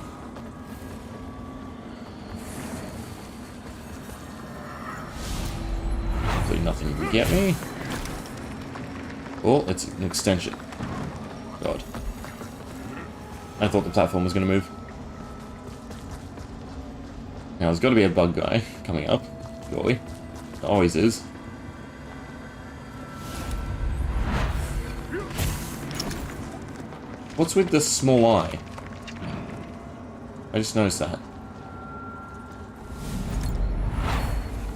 Hopefully nothing can get me. Oh, it's an extension. God. I thought the platform was going to move. Now, there's got to be a bug guy coming up. Surely. There always is. What's with the small eye? I just noticed that.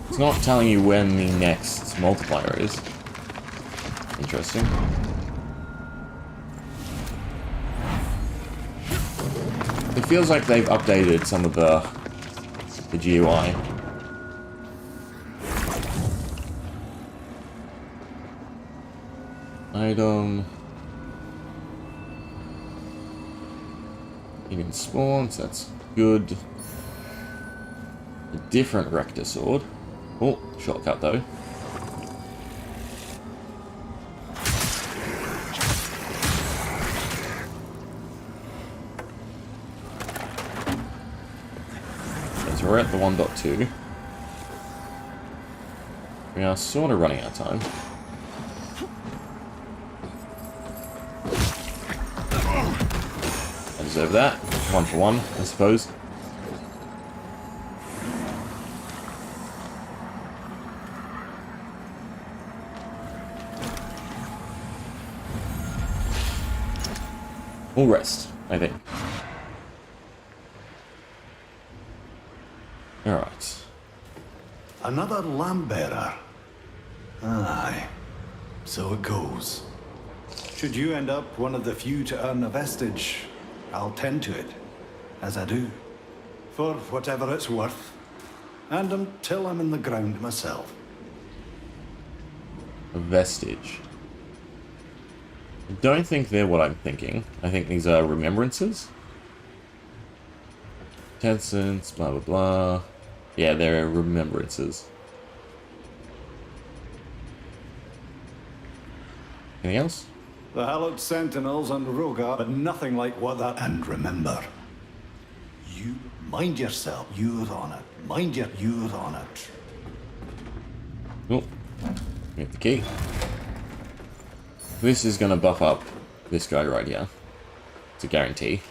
It's not telling you when the next multiplier is. Interesting. It feels like they've updated some of the GUI. Item. Even spawns, that's good. A different Rector sword. Oh, shortcut though. So we're at the 1.2. We are sort of running out of time. I deserve that. 1 for 1, I suppose. We'll rest, I think. Alright. Another lamp bearer. Aye. So it goes. Should you end up one of the few to earn a vestige, I'll tend to it, as I do, for whatever it's worth, and until I'm in the ground myself. A vestige. I don't think they're what I'm thinking. I think these are remembrances. 10 cents, blah blah blah. Yeah, they're remembrances. Anything else? The hallowed sentinels and Roga, but nothing like what that... And remember, you mind yourself, you're on it. You're on it. Oh, we have the key. This is gonna buff up this guy right here. It's a guarantee.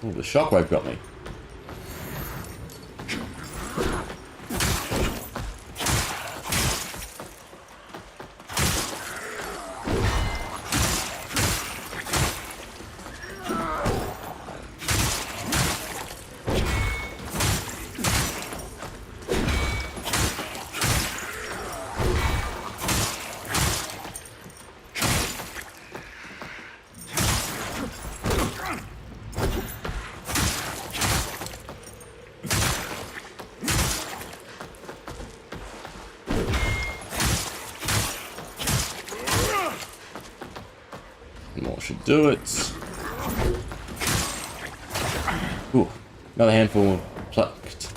Oh, the shockwave got me. More should do it. Ooh, another handful of plucked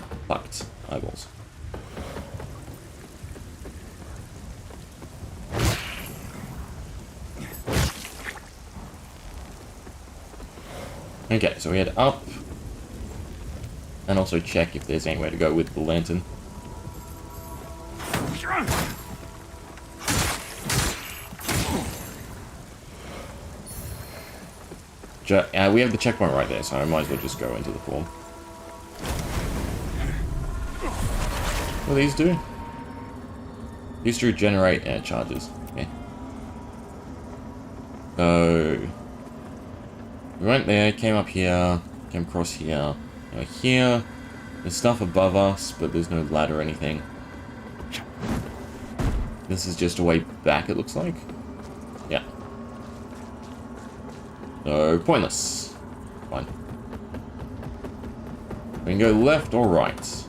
eyeballs. Okay, so we head up. And also check if there's anywhere to go with the lantern. We have the checkpoint right there, so I might as well just go into the form. What do these do? These to regenerate air charges. Okay. So we went there, came up here, came across here. Now here, there's stuff above us, but there's no ladder or anything. This is just a way back, it looks like. Yeah. So, pointless. Fine. We can go left or right.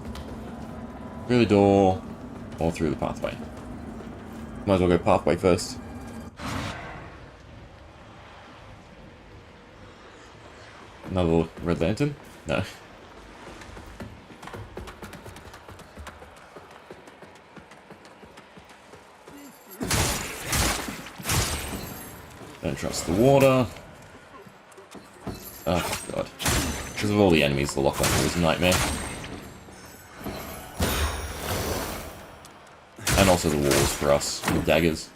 Through the door, or through the pathway. Might as well go pathway first. Another red lantern? No. Don't trust the water. Oh, God. Because of all the enemies, the lock-on is a nightmare. And also the walls for us, with daggers.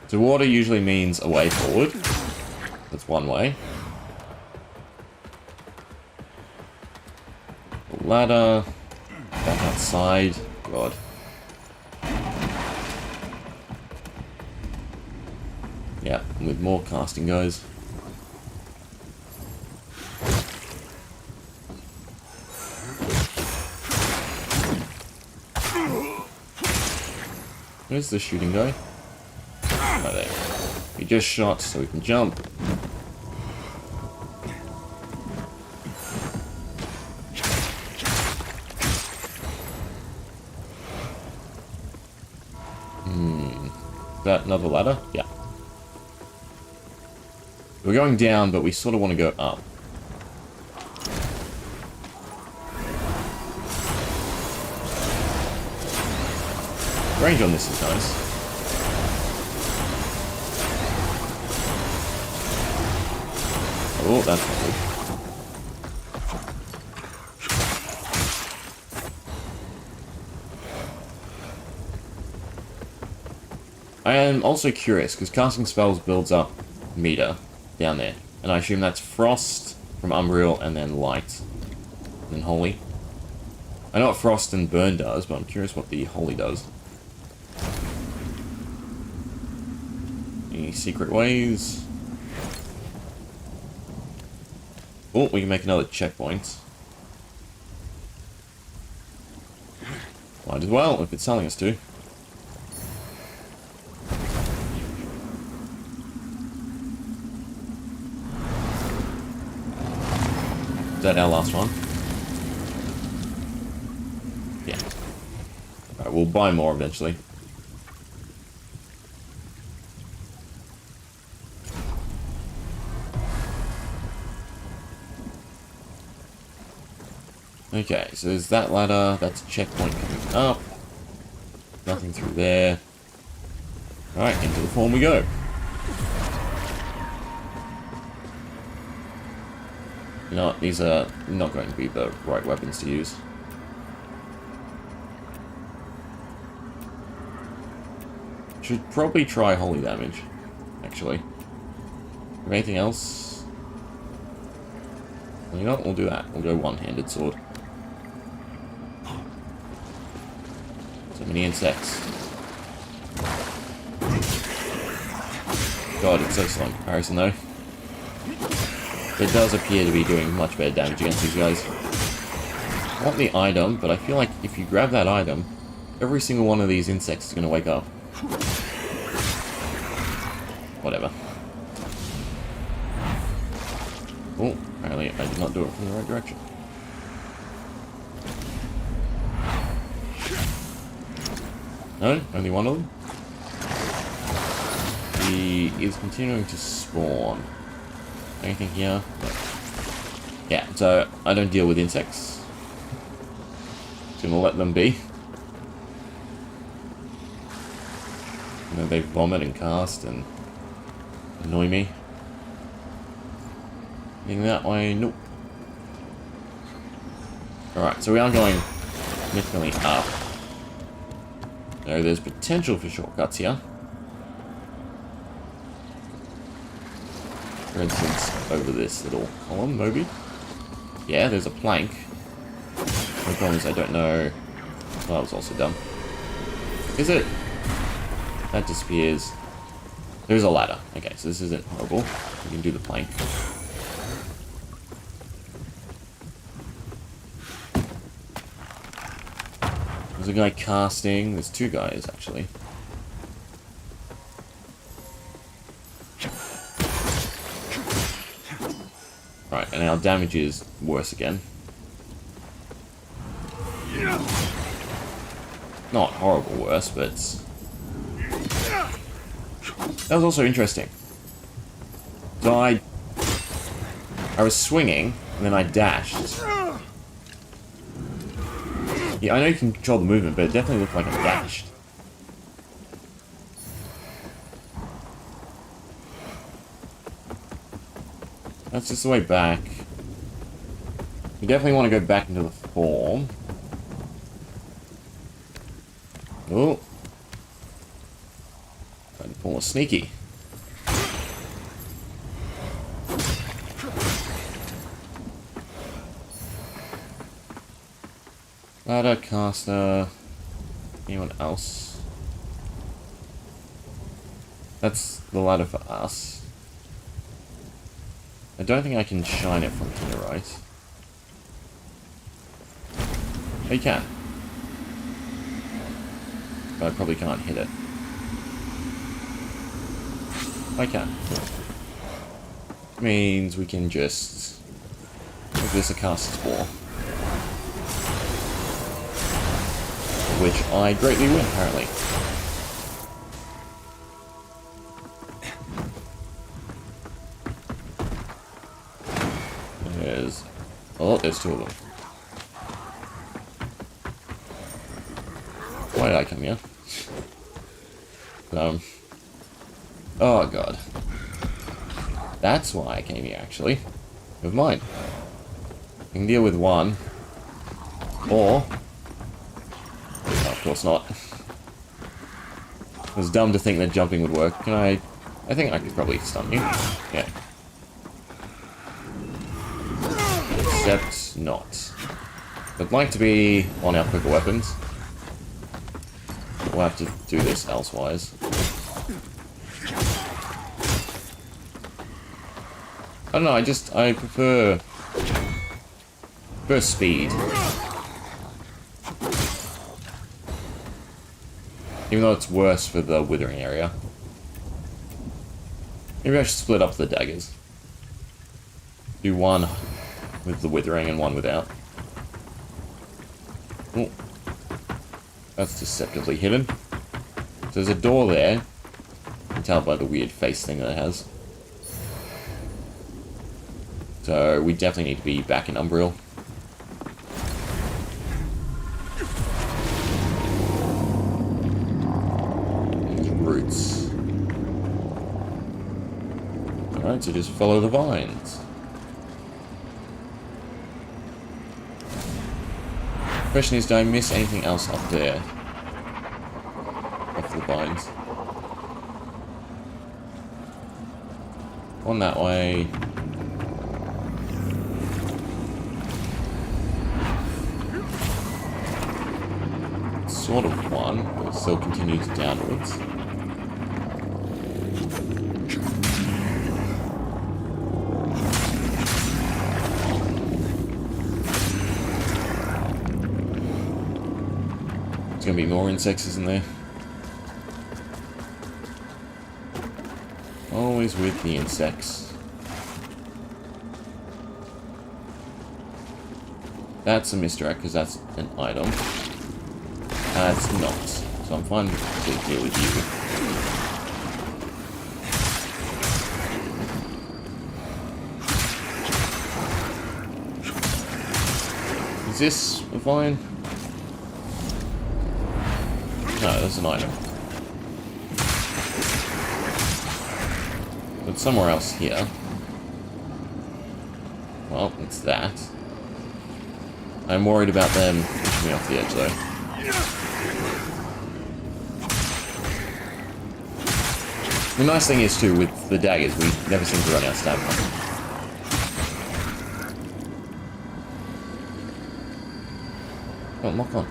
So water usually means a way forward. That's one way. A ladder. Back outside. God. Yeah, with more casting guys. Where's the shooting guy? Right there. He just shot so we can jump. Is that another ladder? Yeah. We're going down, but we sort of want to go up. Range on this is nice. Oh, that's not good. I am also curious, because casting spells builds up meter down there. And I assume that's Frost from Umbriel and then Light. And then Holy. I know what Frost and Burn does, but I'm curious what the Holy does. Any secret ways? Oh, we can make another checkpoint. Might as well, if it's telling us to. Is that our last one? Yeah. Alright, we'll buy more eventually. Okay, so there's that ladder, that's a checkpoint coming up. Nothing through there. Alright, into the form we go. You know what, these are not going to be the right weapons to use. Should probably try holy damage, actually. Anything else? Well, you know what, we'll do that. We'll go one-handed sword. So many insects. God, it's so slow in comparison though. It does appear to be doing much better damage against these guys. I want the item, but I feel like if you grab that item, every single one of these insects is going to wake up. Whatever. Oh, apparently I did not do it from the right direction. No, only one of them. He is continuing to spawn. Anything here? No. Yeah, so I don't deal with insects. Just gonna let them be. You know, they vomit and cast and annoy me. Anything that way? Nope. Alright, so we are going significantly up. So there's potential for shortcuts here. For instance, over this little column, maybe? Yeah, there's a plank. The problem is I don't know... Well, that was also dumb. Is it? That disappears. There's a ladder. Okay, so this isn't horrible. We can do the plank. There's a guy casting. There's two guys, actually. Right, and our damage is worse again. Not horrible worse, but... That was also interesting. So I was swinging, and then I dashed. Yeah, I know you can control the movement, but it definitely looked like I dashed. That's just the way back. You definitely want to go back into the form. Oh. Trying to pull a sneaky. Ladder, caster. Anyone else? That's the ladder for us. I don't think I can shine it from here, right? Oh, you can. But I probably can't hit it. I can. Means we can just make this a caster's ball. Which I greatly win, apparently. There's... Oh, there's two of them. Why did I come here? Oh god. That's why I came here, actually. Never mind. I can deal with one. Or... Oh, of course not. It was dumb to think that jumping would work. Can I... I think I could probably stun you. Yeah. Except not. I'd like to be on our quicker weapons. We'll have to do this elsewise. I don't know, I prefer speed. Even though it's worse for the withering area. Maybe I should split up the daggers. Do one with the withering and one without. Oh. That's deceptively hidden. So there's a door there. You can tell by the weird face thing that it has. So we definitely need to be back in Umbriel. Roots. Alright, so just follow the vines. Question is, do I miss anything else up there? Off the vines. On that way. Sort of one, but it still continues downwards. There's gonna be more insects, isn't there? Always with the insects. That's a misdirect because that's an item. It's not, so I'm fine to deal with you. Is this a vine? No, that's an item. But somewhere else here. Well, it's that. I'm worried about them pushing me off the edge, though. The nice thing is, too, with the daggers, we never seem to run out of stamina. Oh, lock on.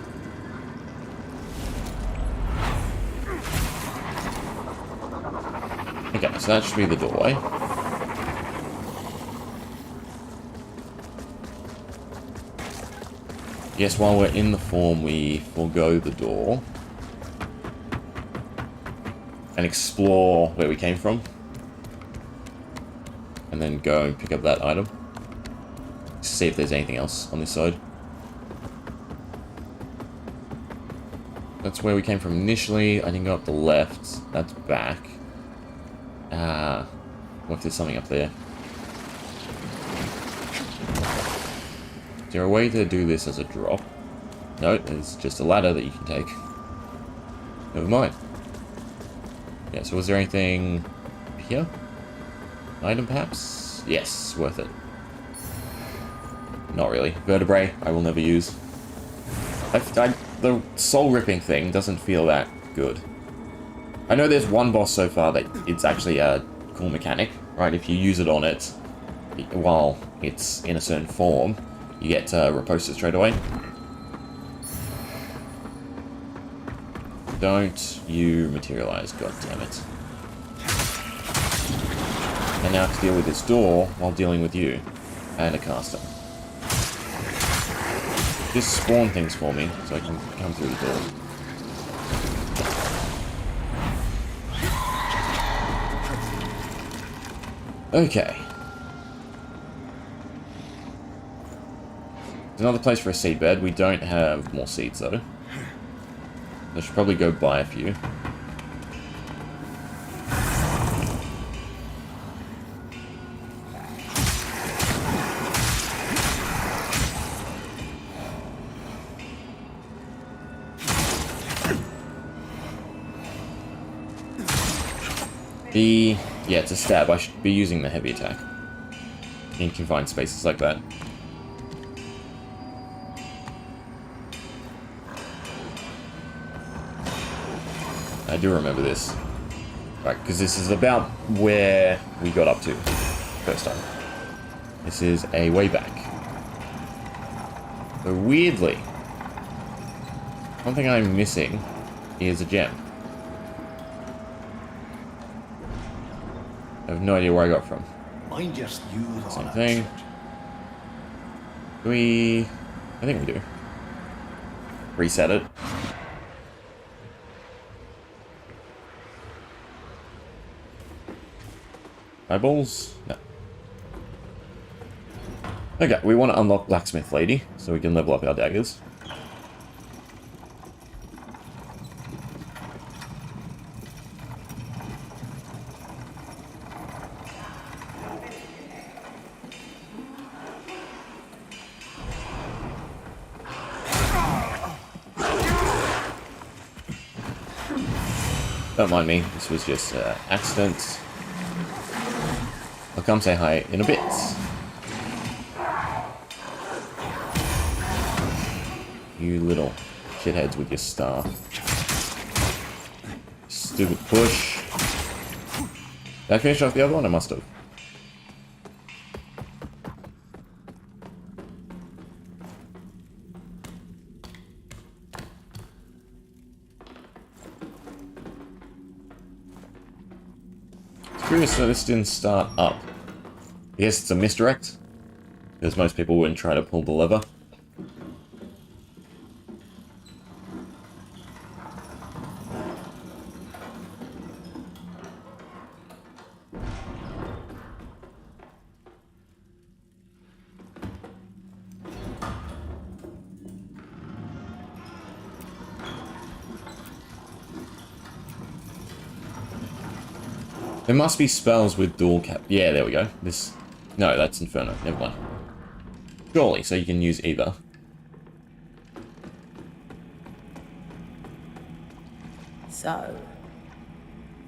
Okay, so that should be the doorway. Yes, while we're in the form, we forego the door. And explore where we came from. And then go and pick up that item. See if there's anything else on this side. That's where we came from initially. I didn't go up the left. That's back. What if there's something up there? Is there a way to do this as a drop? No, there's just a ladder that you can take. Never mind. Yeah, so was there anything here? Item perhaps? Yes, worth it. Not really. Vertebrae, I will never use. The soul ripping thing doesn't feel that good. I know there's one boss so far that it's actually a cool mechanic, right? If you use it on it while it's in a certain form, you get Riposta straight away. Don't you materialize, goddammit. And now I have to deal with this door while dealing with you. And a caster. Just spawn things for me so I can come through the door. Okay. There's another place for a seedbed. We don't have more seeds though. I should probably go buy a few. Yeah, it's a stab. I should be using the heavy attack in confined spaces like that. I do remember this. Right, because this is about where we got up to first time. This is a way back. So weirdly, one thing I'm missing is a gem. I have no idea where I got from. Mind your stews on Something. Do we... I think we do. Reset it. Eyeballs? No. Okay, we want to unlock Blacksmith Lady, so we can level up our daggers. Don't mind me, this was just accident. I'll come say hi in a bit. You little shitheads with your star. Stupid push. Did I finish off the other one? I must have. Curious that this didn't start up. I guess it's a misdirect, because most people wouldn't try to pull the lever. There must be spells with dual cap. Yeah, there we go. This... No, that's Inferno. Never mind. Surely, so you can use either. So,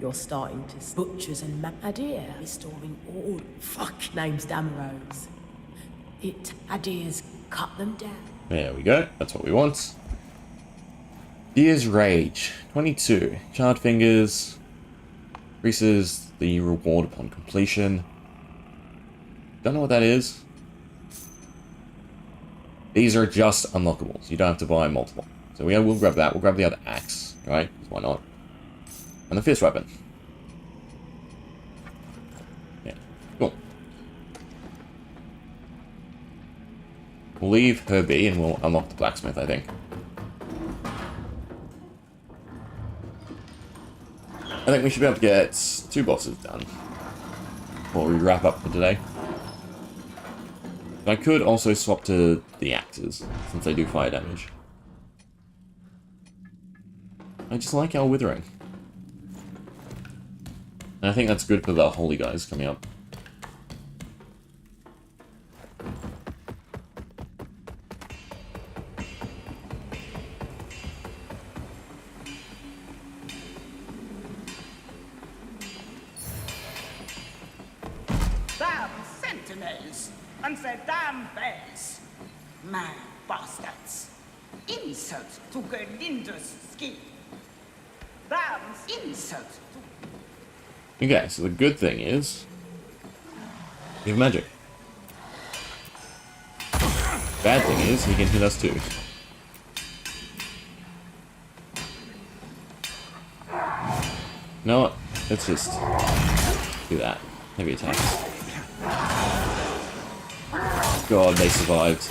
you're starting to butchers and idea restoring all fuck names Damaros. It ideas cut them down. There we go. That's what we want. Deer's Rage. 22. Charred Fingers. Increases the reward upon completion. Don't know what that is. These are just unlockables. You don't have to buy multiple. So we'll grab that. We'll grab the other axe, right? Why not? And the fist weapon. Yeah, cool. We'll leave her be and we'll unlock the blacksmith, I think. I think we should be able to get 2 bosses done before we wrap up for today. I could also swap to the axes, since they do fire damage. I just like our withering. And I think that's good for the holy guys coming up. Damn sentinels and their damn bells. Man bastards. Insult to Gerlinder's skin. Damn insult to... Okay, so the good thing is... we have magic. Bad thing is, he can hit us too. You know what? Let's just do that. Heavy attacks. God, they survived.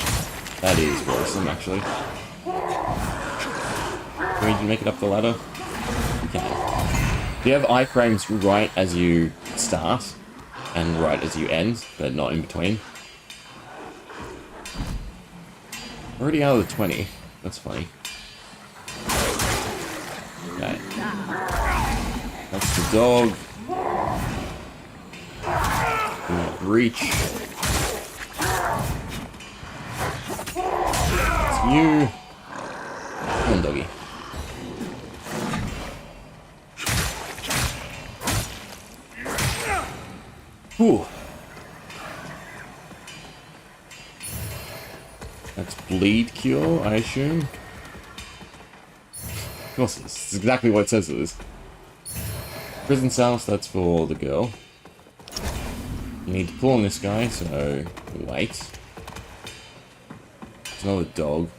That is worrisome, actually. Can we make it up the ladder? We can. Do you have iframes right as you start and right as you end, but not in between? Already out of the 20. That's funny. Okay. That's the dog. Reach. It's you. Come on, doggy. Whew. That's bleed cure, I assume. Of course, it's exactly what it says it is. Prison cells, that's for the girl. You need to pull on this guy, so we wait. There's another dog.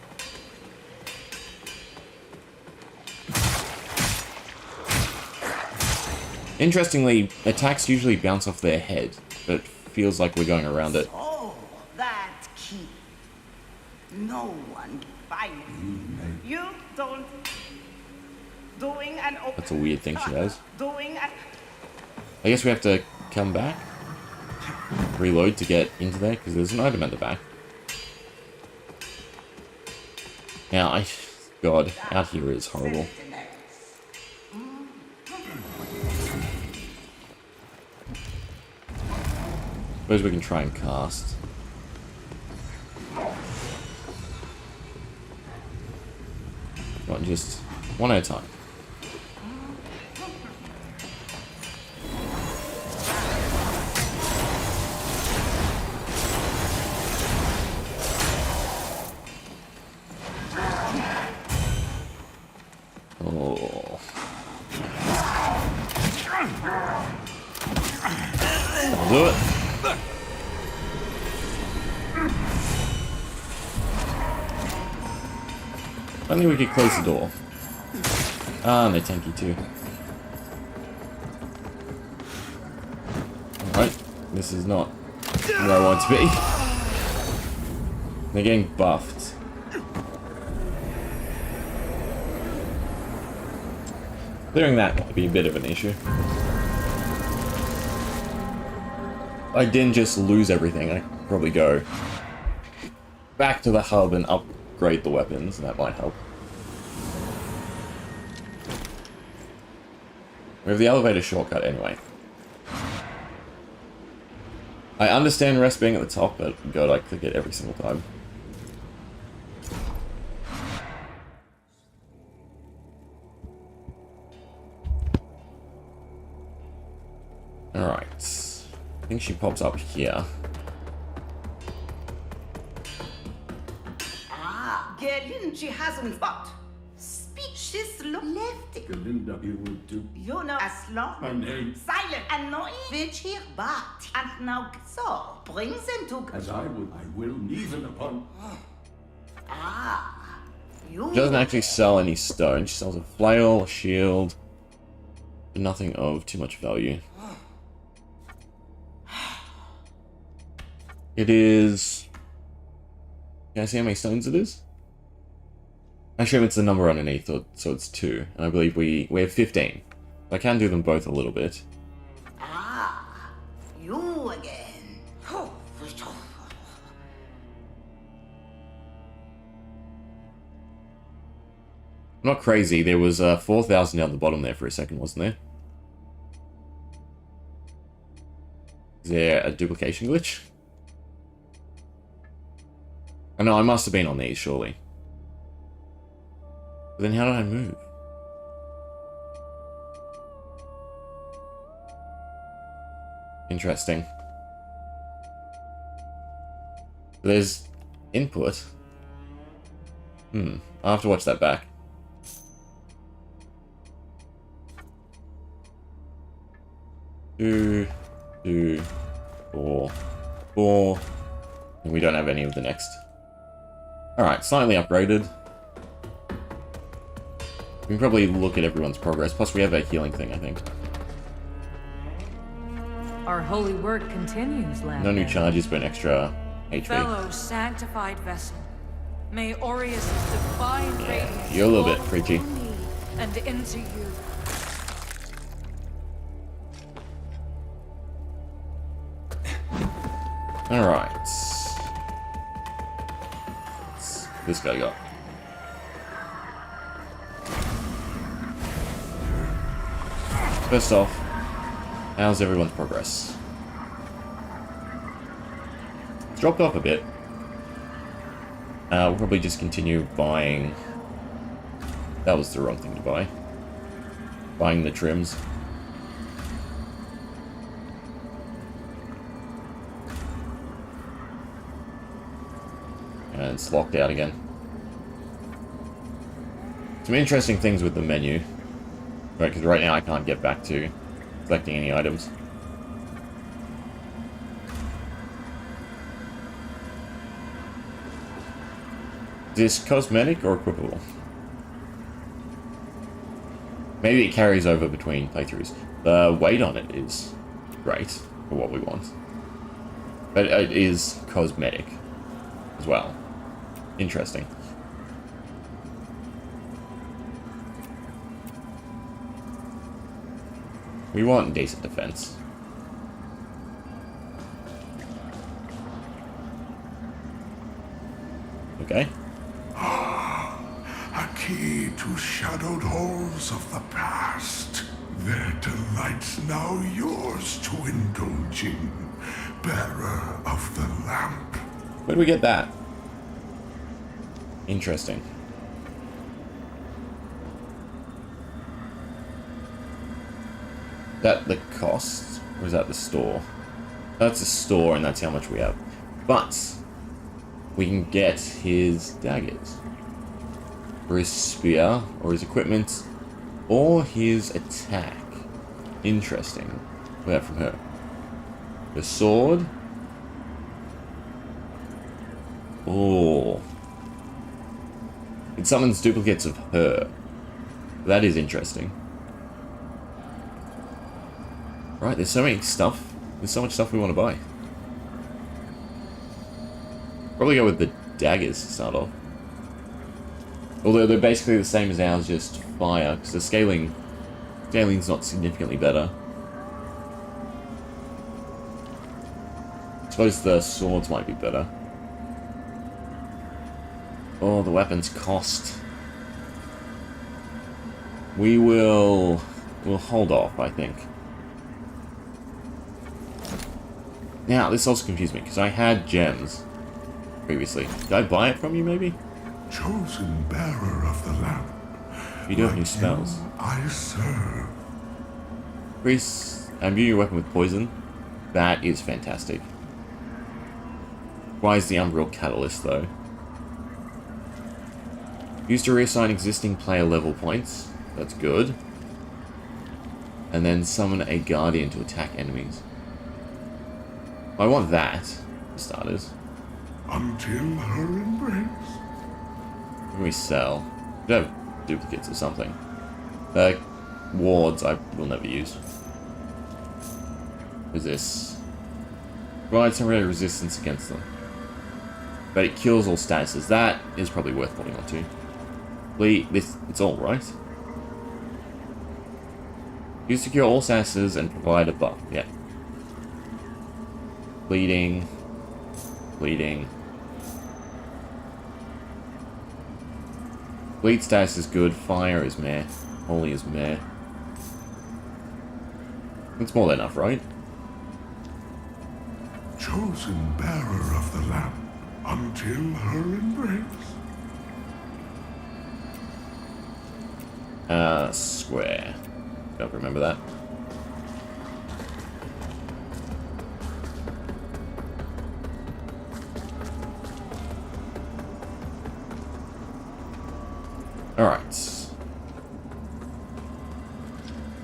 Interestingly, attacks usually bounce off their head, but it feels like we're going around it. Oh, that key. No one can find it. You don't. Doing an open. That's a weird thing she does. Doing an. I guess we have to come back. Reload to get into there, because there's an item at the back. Now, God, out here is horrible. Suppose we can try and cast. Not just one at a time. Oh. I'll do it. I think we could close the door. Ah, and they're tanky too. Alright, this is not where I want to be. They're getting buffed. Clearing that might be a bit of an issue. I didn't just lose everything, I could probably go back to the hub and upgrade the weapons, and that might help. We have the elevator shortcut anyway. I understand rest being at the top, but God, I click it every single time. Alright. I think she pops up here. Ah, Gerlin, she hasn't fought. She's left. Galinda, you will do. You know, as long. My name. Silent, annoying. Which here, but. And now, so, bring them to. As I will, even upon. Ah, you. She doesn't actually sell any stone. She sells a flail, a shield, but nothing of too much value. It is. Can I see how many stones it is? I assume it's the number underneath, so it's 2. And I believe we have 15. I can do them both a little bit. Ah, you again. Oh, I'm not crazy. There was 4,000 down the bottom there for a second, wasn't there? Is there a duplication glitch? I know I must have been on these, surely. But then how did I move? Interesting. There's input. I'll have to watch that back. 2, 2, 4, 4. And we don't have any of the next. Alright, slightly upgraded. We can probably look at everyone's progress. Plus, we have a healing thing, I think. Our holy work continues, lad. No new charges, but an extra HP. Fellow sanctified vessel, may Aureus' divine radiance you're a little bit fall preachy. upon me and into you. Alright. This guy got. First off, how's everyone's progress? It's dropped off a bit. We'll probably just continue buying. That was the wrong thing to buy. Buying the trims. And it's locked out again. Some interesting things with the menu. Right, because right now I can't get back to collecting any items. Is this cosmetic or equipable? Maybe it carries over between playthroughs. The weight on it is great for what we want. But it is cosmetic as well. Interesting. We want decent defense. Okay. A key to shadowed halls of the past. Their delights now yours to indulge in, bearer of the lamp. Where do we get that? Interesting. Is that the cost? Or is that the store? That's the store, and that's how much we have. But we can get his daggers, or his spear, or his equipment, or his attack. Interesting. What's that from her? The sword. Oh. It summons duplicates of her. That is interesting. Right, there's so many stuff. There's so much stuff we want to buy. Probably go with the daggers to start off. Although they're basically the same as ours, just fire, because the scaling's not significantly better. I suppose the swords might be better. Oh, the weapons cost. We'll hold off, I think. Now, this also confused me, because I had gems previously. Did I buy it from you, maybe? Chosen bearer of the lamp. You do have new spells. I serve. Increase imbue your weapon with poison. That is fantastic. Why is the Umbral Catalyst, though? Used to reassign existing player level points. That's good. And then summon a Guardian to attack enemies. I want that, for starters. Until her embrace. What can we sell? We have duplicates or something. Wards I will never use. What is this? Provides temporary resistance against them. But it kills all statuses. That is probably worth holding on to. It's all right. You secure all statuses and provide a buff. Yeah. Bleeding. Bleeding. Bleed status is good. Fire is meh. Holy is meh. It's more than enough, right? Chosen bearer of the lamp until her embrace. Square. Don't remember that. Alright.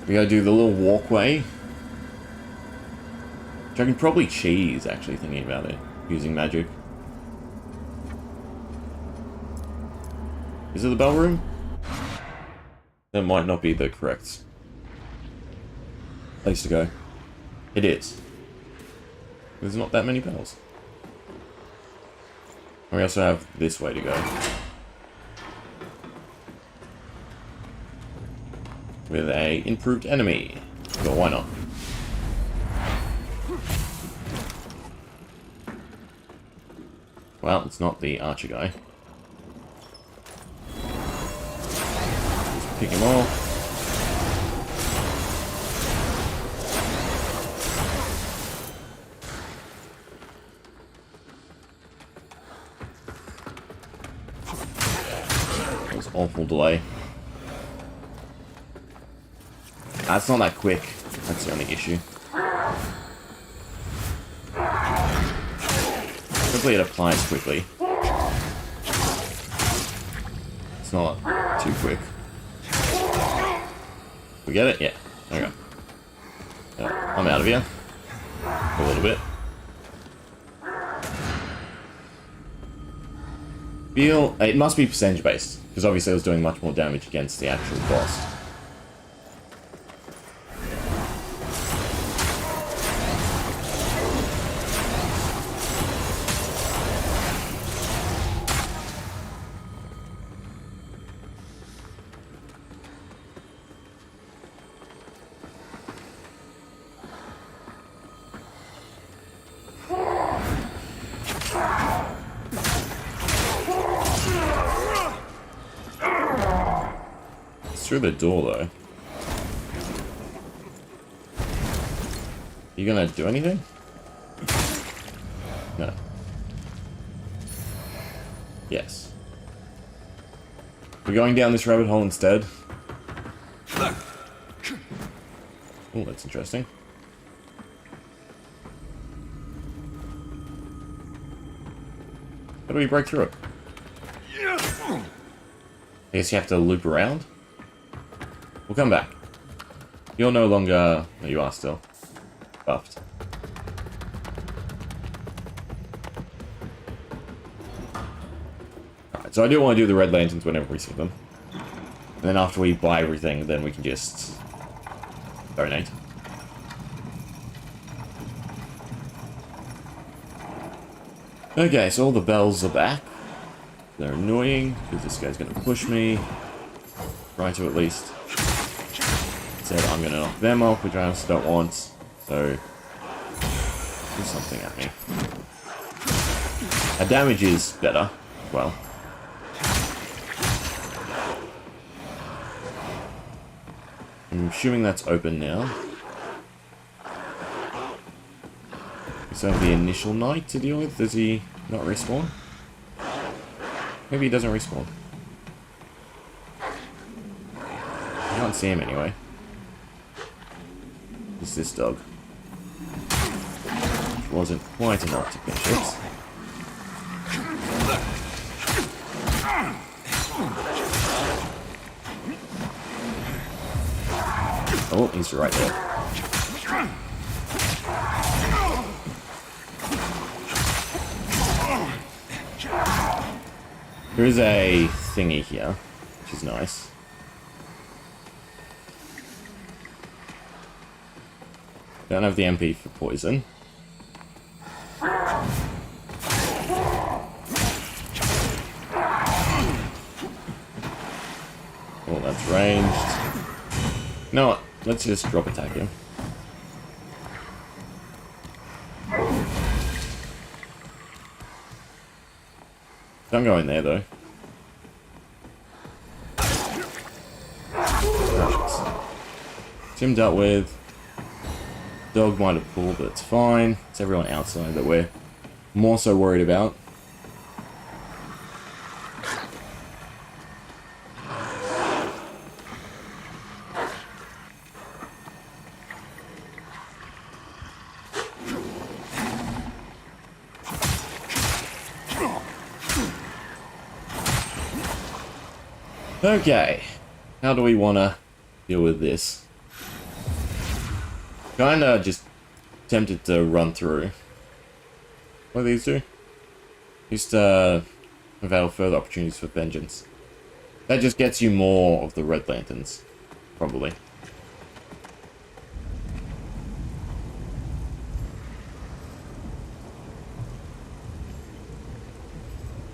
We gotta do the little walkway. Which I can probably cheese, actually, thinking about it. Using magic. Is it the bell room? That might not be the correct place to go. It is. There's not that many bells. And we also have this way to go. With a improved enemy. But why not? Well, it's not the archer guy. Just pick him off. That was awful delay. That's not that quick. That's the only issue. Hopefully it applies quickly. It's not too quick. We get it? Yeah. There we go. I'm out of here. A little bit. It must be percentage based, because obviously I was doing much more damage against the actual boss. Through the door, though. You gonna do anything? No. Yes. We're going down this rabbit hole instead. Oh, that's interesting. How do we break through it? I guess you have to loop around? We'll come back. You're no longer... No, you are still buffed. Alright, so I do want to do the red lanterns whenever we see them. And then after we buy everything, then we can just donate. Okay, so all the bells are back. They're annoying, because this guy's going to push me. Try to, at least. Said I'm going to knock them off, which I also don't want. So, do something at me. Our damage is better. Well. I'm assuming that's open now. So the initial knight to deal with. Does he not respawn? Maybe he doesn't respawn. I can't see him anyway. It's this dog. Which wasn't quite enough to finish it. Oh, he's right there. There is a thingy here, which is nice. Don't have the MP for poison. Oh, that's ranged. You know what? Let's just drop attack him. Don't go in there, though. Tim dealt with. Dog might have pulled, but it's fine. It's everyone outside that we're more so worried about. Okay, how do we want to deal with this? Kinda just tempted to run through. What do these do? Just avail further opportunities for vengeance. That just gets you more of the red lanterns, probably.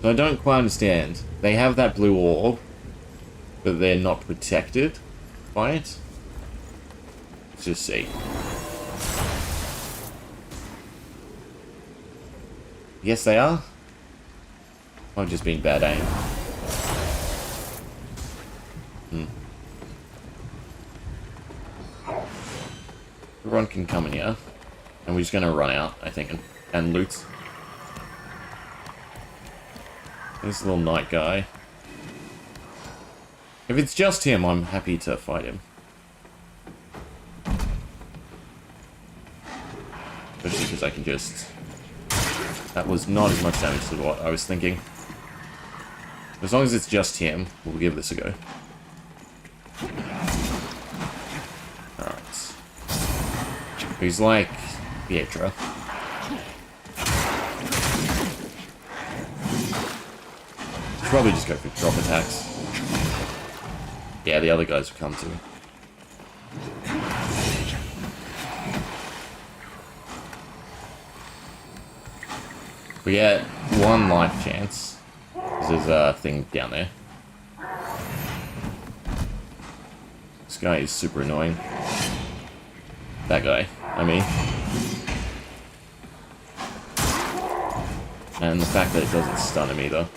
So I don't quite understand. They have that blue orb, but they're not protected by it. Let's just see. Yes, they are. I've just been bad aim. Everyone can come in here. And we're just going to run out, I think, and loot. This little knight guy. If it's just him, I'm happy to fight him. Especially because I can just... That was not as much damage as what I was thinking. As long as it's just him, we'll give this a go. Alright. He's like Pietro. Should probably just go for drop attacks. Yeah, the other guys will come too. We get 1 life chance. There's a thing down there. This guy is super annoying. That guy, I mean. And the fact that it doesn't stun him either.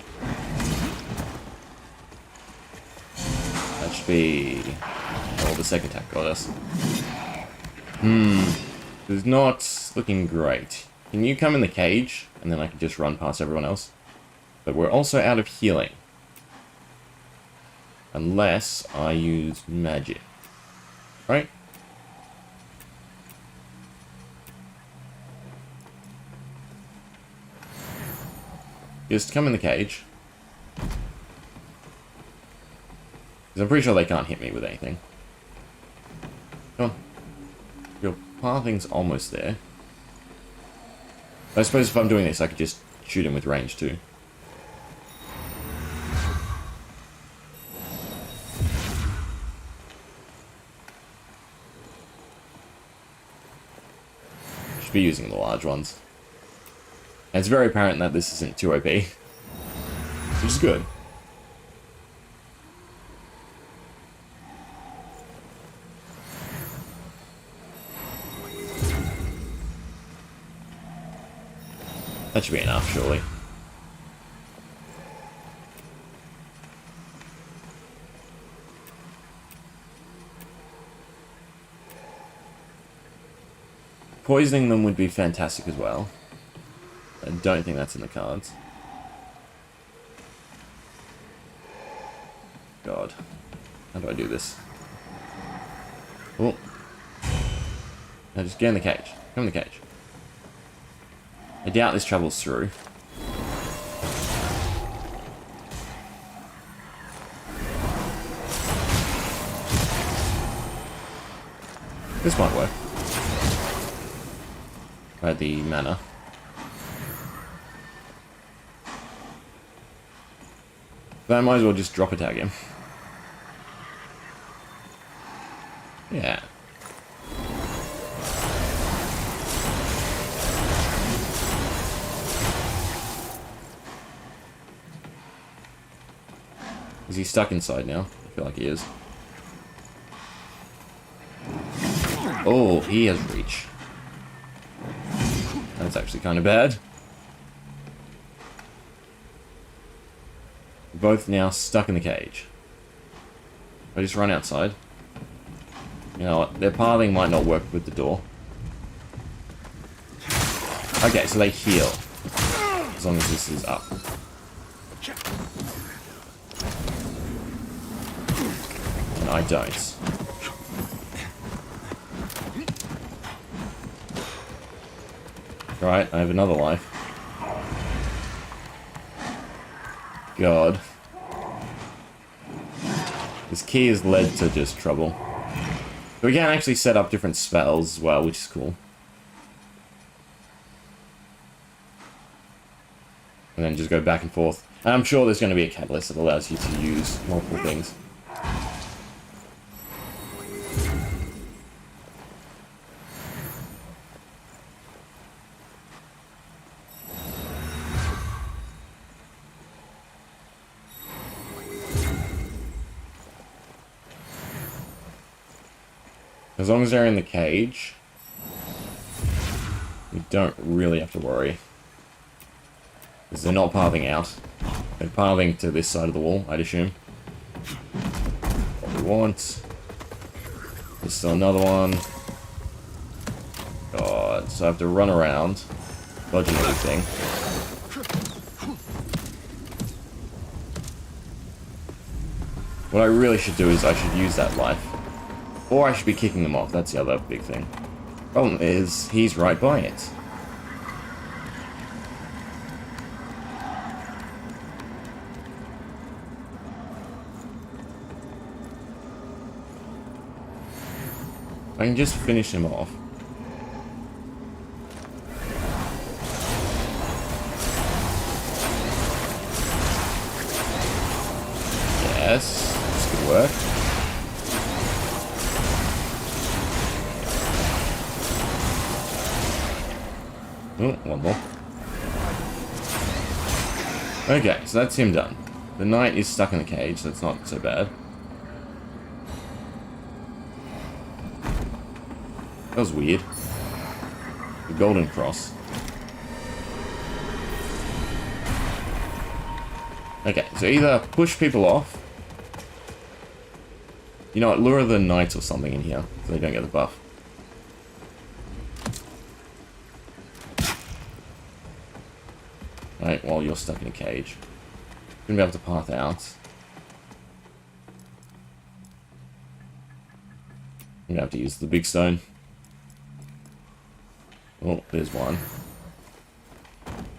That should be... Oh, the second attack got us. It's not looking great. Can you come in the cage? And then I can just run past everyone else. But we're also out of healing. Unless I use magic. Right? Just come in the cage. Because I'm pretty sure they can't hit me with anything. Come on. Your pathing's almost there. I suppose if I'm doing this, I could just shoot him with range too. Should be using the large ones. And it's very apparent that this isn't too OP. Which is good. That should be enough, surely. Poisoning them would be fantastic as well. I don't think that's in the cards. God. How do I do this? Oh. Now just get in the cage. Come in the cage. I doubt this travels through. This might work. Right, the mana. But I might as well just drop attack him. Yeah. Is he stuck inside now? I feel like he is. Oh, he has reach. That's actually kind of bad. Both now stuck in the cage. I just run outside. You know what? Their pathing might not work with the door. Okay, so they heal. As long as this is up. And I don't. Right, I have another life. God. This key has led to just trouble. But we can actually set up different spells as well, which is cool. And then just go back and forth. And I'm sure there's going to be a catalyst that allows you to use multiple things. As long as they're in the cage, we don't really have to worry. Because they're not pathing out. They're pathing to this side of the wall, I'd assume. What we want. There's still another one. God, so I have to run around, dodging everything. What I really should do is I should use that life. Or I should be kicking them off, that's the other big thing. Problem is, he's right by it. I can just finish him off. Oh, one more. Okay, so that's him done. The knight is stuck in the cage, so it's not so bad. That was weird. The golden cross. Okay, so either push people off. You know what, lure the knights or something in here, so they don't get the buff. Right, while you're stuck in a cage. Gonna be able to path out. I'm gonna have to use the big stone. Oh, there's one.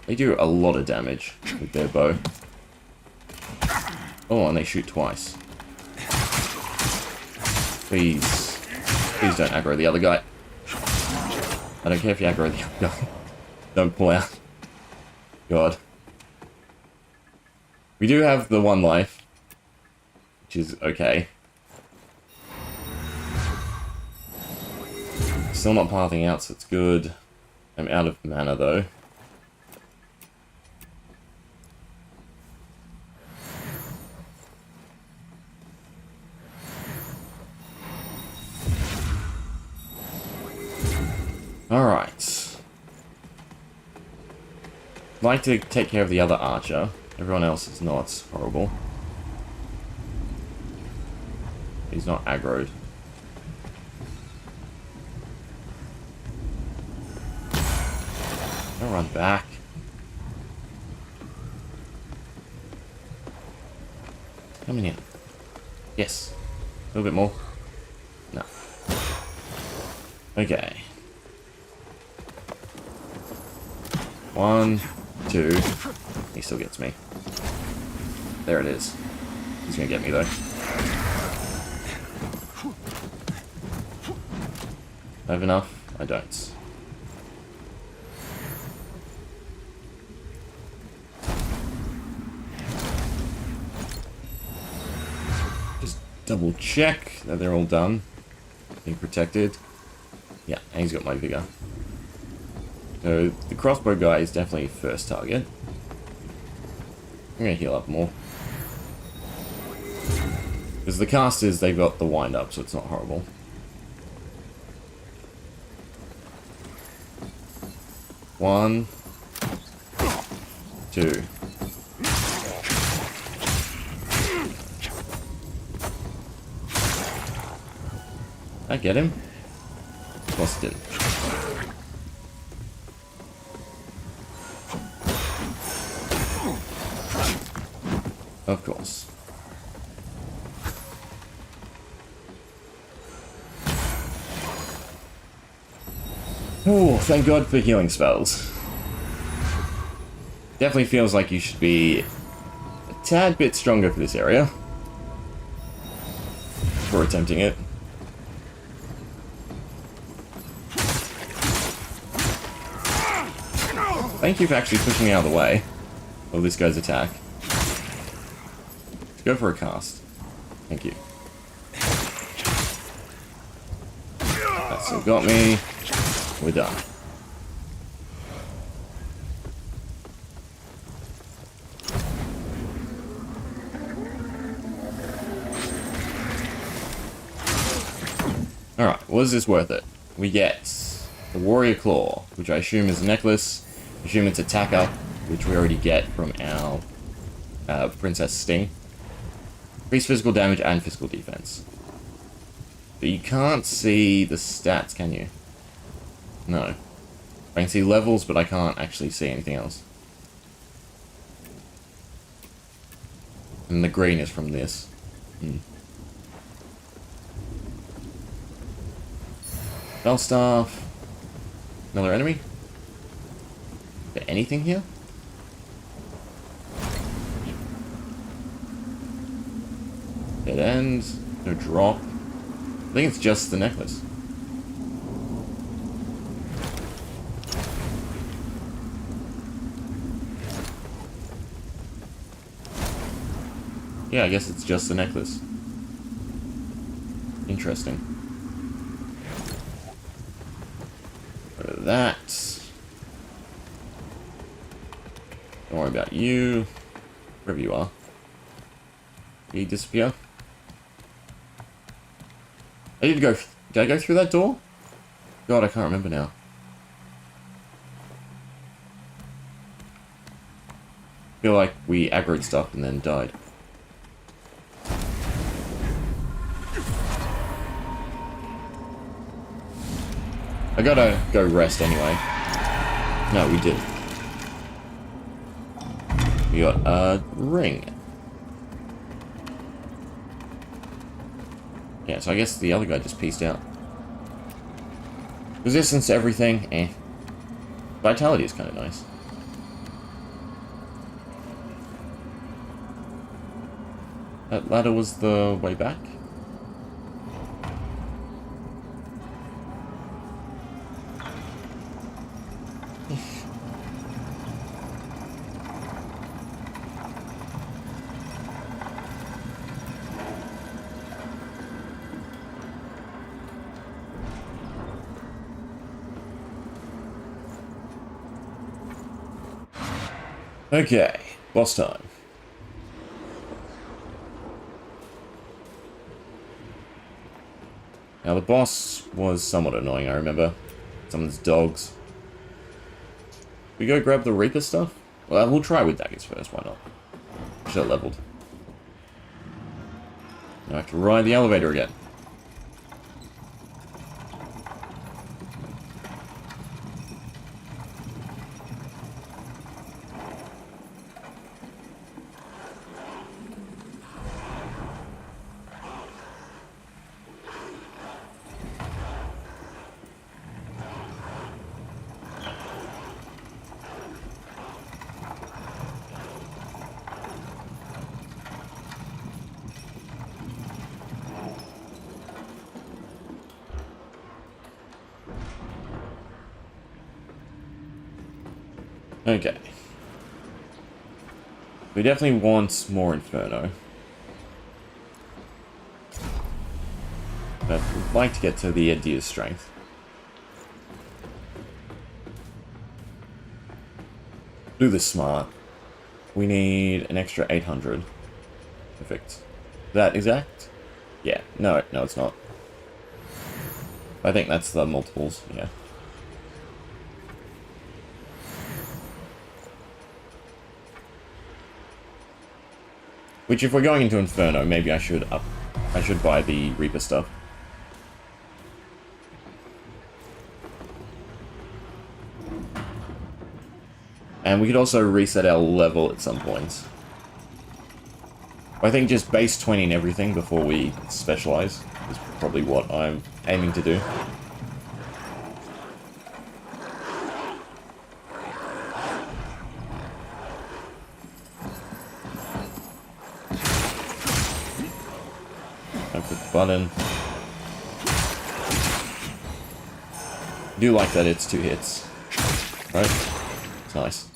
They do a lot of damage with their bow. Oh, and they shoot twice. Please. Please don't aggro the other guy. I don't care if you aggro the other guy. Don't pull out. God. We do have the one life, which is okay. Still not pathing out, so it's good. I'm out of mana, though. Alright. I'd like to take care of the other archer. Everyone else is not horrible. He's not aggroed. I'll run back. Come in here. Yes. A little bit more. No. Okay. 1, 2. He still gets me. There it is. He's gonna get me though. I have enough? I don't. Just double check that they're all done. Being protected. Yeah, and he's got my vigor. So the crossbow guy is definitely first target. I'm gonna heal up more. Because the casters, they've got the wind up, so it's not horrible. One, 2. I get him? Of course it did. Of course. Oh, thank God for healing spells. Definitely feels like you should be a tad bit stronger for this area. For attempting it. Thank you for actually pushing me out of the way of this guy's attack. Let's go for a cast. Thank you. That still got me. We're done. Alright, was this worth it? We get the Warrior Claw, which I assume is a necklace. I assume it's attacker, which we already get from our Princess Sting. Increase physical damage and physical defense. But you can't see the stats, can you? No. I can see levels, but I can't actually see anything else. And the green is from this. Spellstaff. Another enemy? Is there anything here? Dead end. No drop. I think it's just the necklace. Yeah, I guess it's just the necklace. Interesting. Go to that. Don't worry about you. Wherever you are. Did he disappear? Did I go through that door? God, I can't remember now. I feel like we aggroed stuff and then died. I gotta go rest anyway. No, we did. We got a ring. Yeah, so I guess the other guy just pieced out. Resistance to everything, eh. Vitality is kind of nice. That ladder was the way back? Okay, boss time. Now the boss was somewhat annoying, I remember. Someone's dogs. We go grab the Reaper stuff? Well, we'll try with daggers first, why not? Should have leveled. Now I have to ride the elevator again. Okay. We definitely want more Inferno. But we'd like to get to the Idea's strength. Do this smart. We need an extra 800. Perfect. Is that exact? Yeah. No, it's not. I think that's the multiples, yeah. Which, if we're going into Inferno, maybe I should buy the Reaper stuff. And we could also reset our level at some point. I think just base 20 and everything before we specialize is probably what I'm aiming to do. Button. I do like that it's 2 hits. Right? It's nice.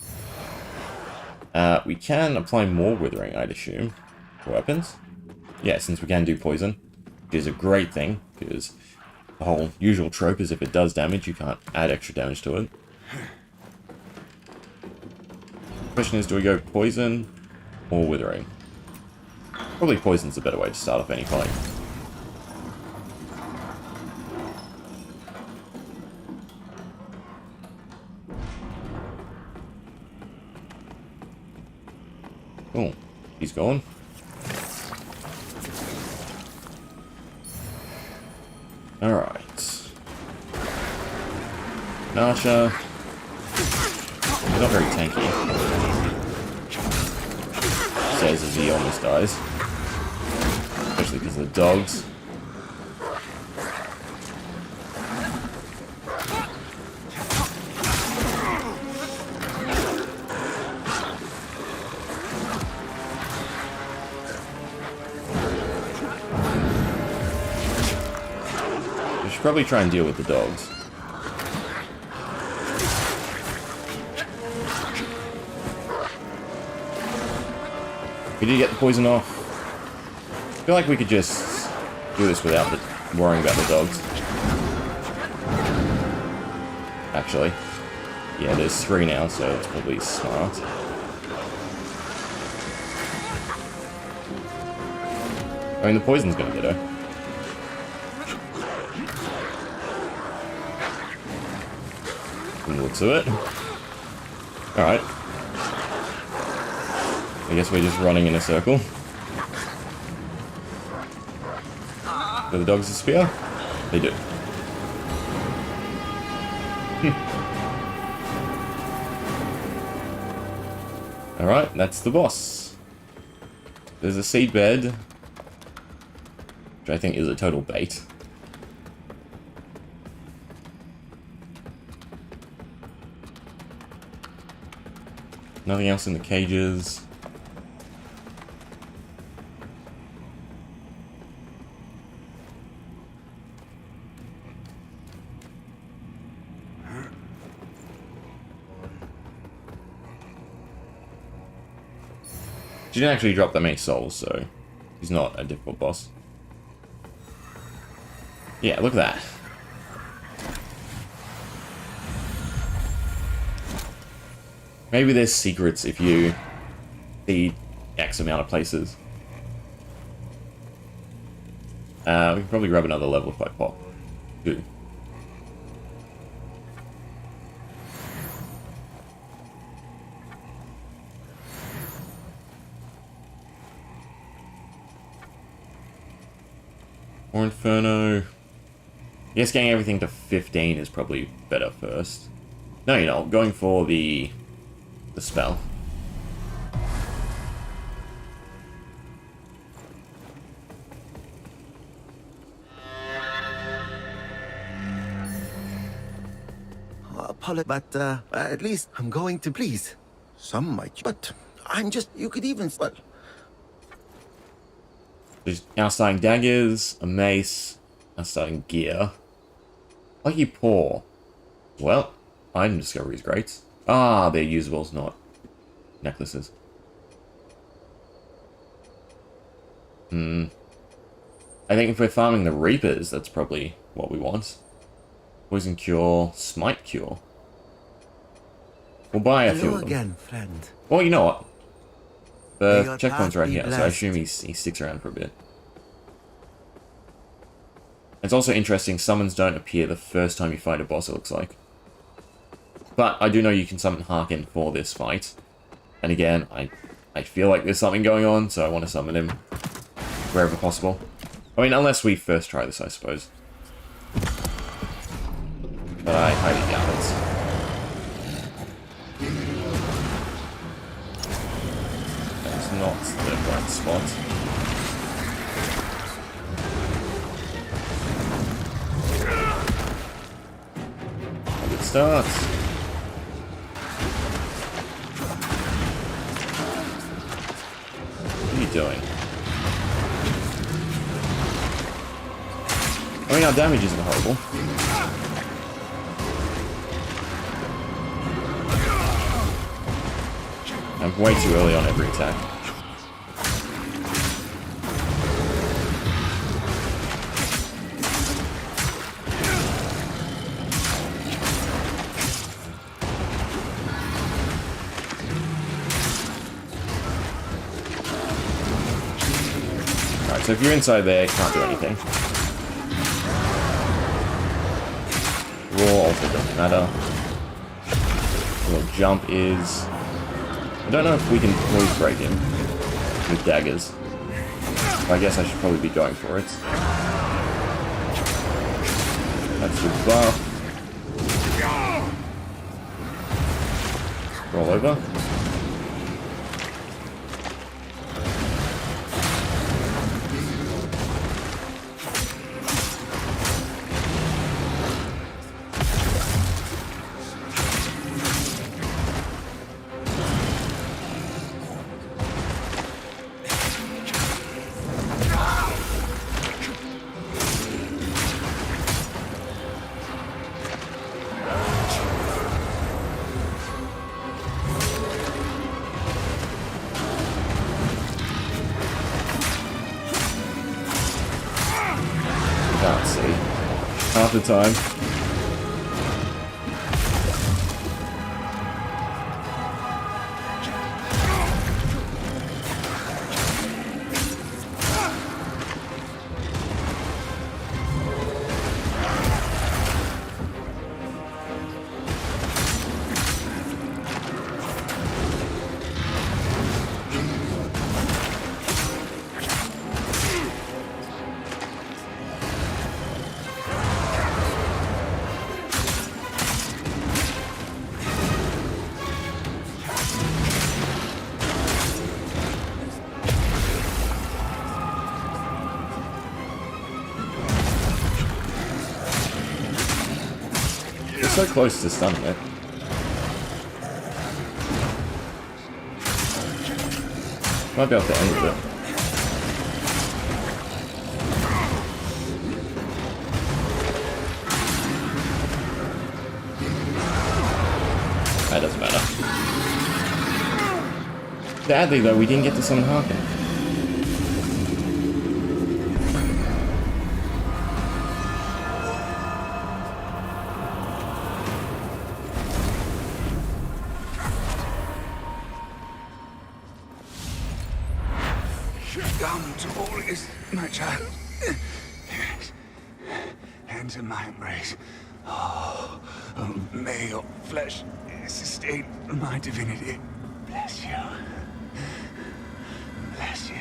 We can apply more withering, I'd assume, for weapons. Yeah, since we can do poison, which is a great thing, because the whole usual trope is if it does damage, you can't add extra damage to it. The question is, do we go poison or withering? Probably poison's a better way to start off any fight. Oh, he's gone. Alright. Nasha. Not very tanky. Says as he almost dies. Especially because of the dogs. Probably try and deal with the dogs. We did get the poison off. I feel like we could just do this without worrying about the dogs. Actually. Yeah, there's 3 now, so it's probably smart. I mean, the poison's gonna get her. From the looks of it. Alright. I guess we're just running in a circle. Do the dogs disappear? They do. Alright, that's the boss. There's a seed bed, which I think is a total bait. Nothing else in the cages. She didn't actually drop that many souls, so he's not a difficult boss. Yeah, look at that. Maybe there's secrets if you feed X amount of places. We can probably grab another level if I pop. Good. Or Inferno. I guess getting everything to 15 is probably better first. No, you know, going for the spell. But at least I'm going to please. Some might, but I'm just, you could even, well. There's outstarting daggers, a mace, outstarting gear. Lucky paw. Well, item discovery is great. Ah, they're usables, not necklaces. I think if we're farming the Reapers, that's probably what we want. Poison cure, smite cure. We'll buy a few of them. Again, friend. Well, you know what? The checkpoint's right here, so I assume he sticks around for a bit. It's also interesting, summons don't appear the first time you fight a boss, it looks like. But I do know you can summon Harkin for this fight. And again, I feel like there's something going on, so I want to summon him wherever possible. I mean, unless we first try this, I suppose. But I highly doubt it. That's not the right spot. Good start. What are you doing? I mean, our damage isn't horrible. I'm way too early on every attack. Alright, so if you're inside there, you can't do anything. Roll also doesn't matter. Little jump is... I don't know if we can poise break him with daggers. I guess I should probably be going for it. That's your buff. Roll over. Can't see. Half the time. so close to stunning it. Might be able to end it. That doesn't matter. Sadly, though, we didn't get to summon Harkin. Come to Boreas, my child. Yes. Enter my embrace. Oh, may your flesh sustain my divinity. Bless you. Bless you.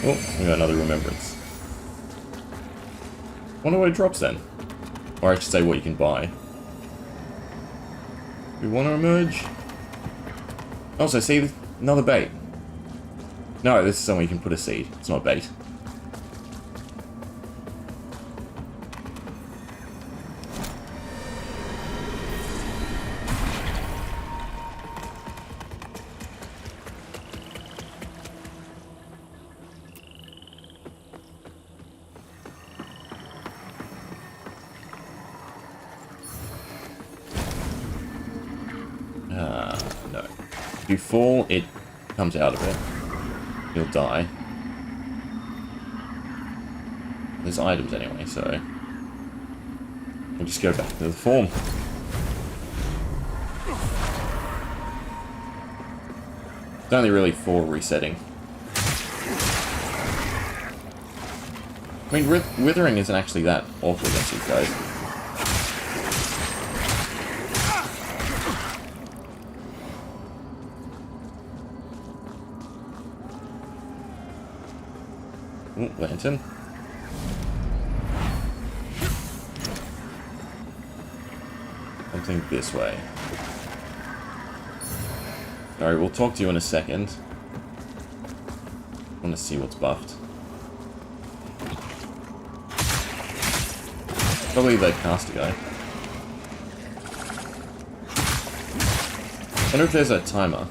Oh, we got another remembrance. Wonder what it drops then. Or I should say what you can buy. We want to emerge. Also, see, another bait. No, this is somewhere you can put a seed. It's not bait. No. If you fall, it comes out of it. You'll die. There's items anyway, so we'll just go back to the form. It's only really for resetting. I mean, withering isn't actually that awful against these guys. Ooh, lantern. Something this way. Alright, we'll talk to you in a second. I want to see what's buffed. Probably the caster guy. I wonder if there's a timer.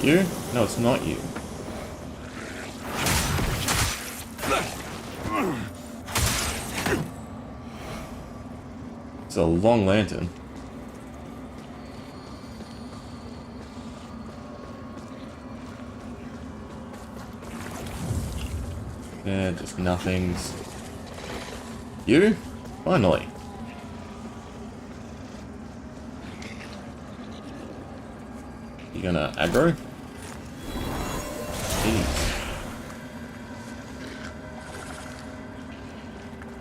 You? No, it's not you. It's a long lantern. Yeah, just nothings. You? Finally. You gonna aggro? Jeez.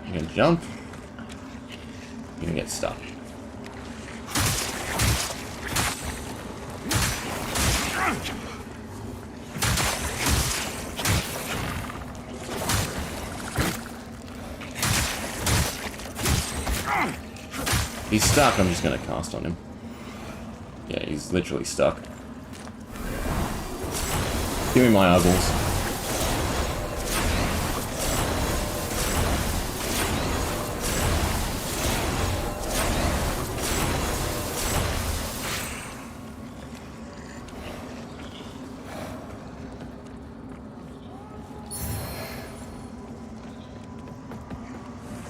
You gonna jump? You're gonna get stuck. He's stuck, I'm just gonna cast on him. Yeah, he's literally stuck. Give me my eyeballs.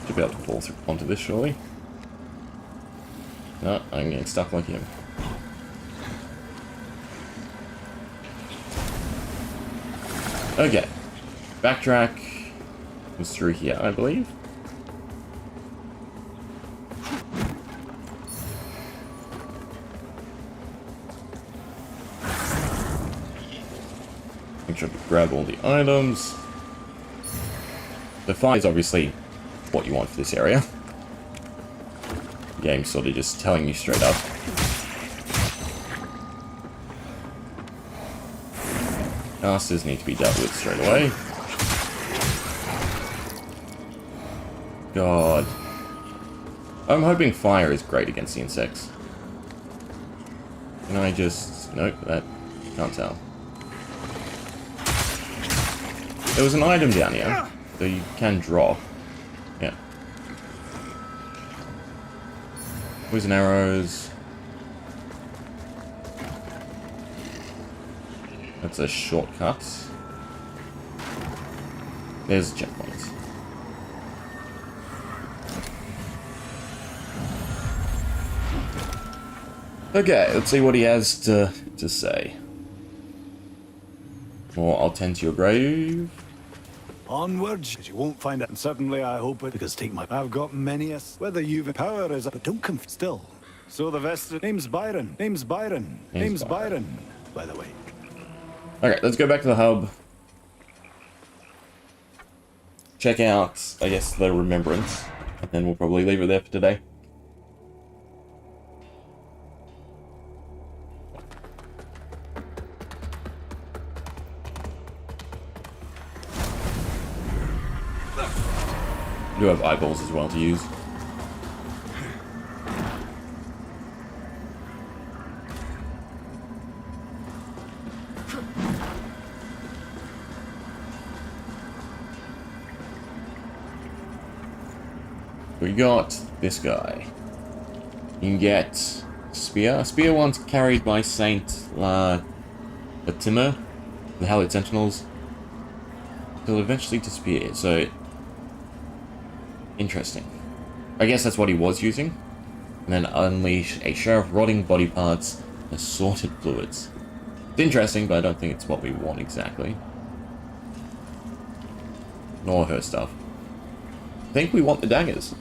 Should be able to fall through onto this, surely. No, I'm getting stuck like him. Okay. Backtrack was through here, I believe. Make sure to grab all the items. The fire is obviously what you want for this area. The game's sort of just telling you straight up. Casters need to be dealt with straight away. God. I'm hoping fire is great against the insects. Can I just... Nope, that Can't tell. There was an item down here, so you can drop. Yeah. Poison arrows. That's a shortcut. There's a checkpoint. Okay, let's see what he has to say. Or I'll tend to your grave. Onwards, you won't find it, and certainly I hope it, because take my... I've got many a... Whether you've power is... But don't come still. So the vested... Name's Byron. Name's Byron. Name's Byron, by the way. Okay, let's go back to the hub. Check out, I guess, the Remembrance. And then we'll probably leave it there for today. I do have eyeballs as well to use. We got this guy. You can get spear. A spear once carried by Saint Fatima, the Hallowed Sentinels, will eventually disappear. So interesting. I guess that's what he was using. And then unleash a shower of rotting body parts and assorted fluids. It's interesting, but I don't think it's what we want exactly. Nor her stuff. I think we want the daggers.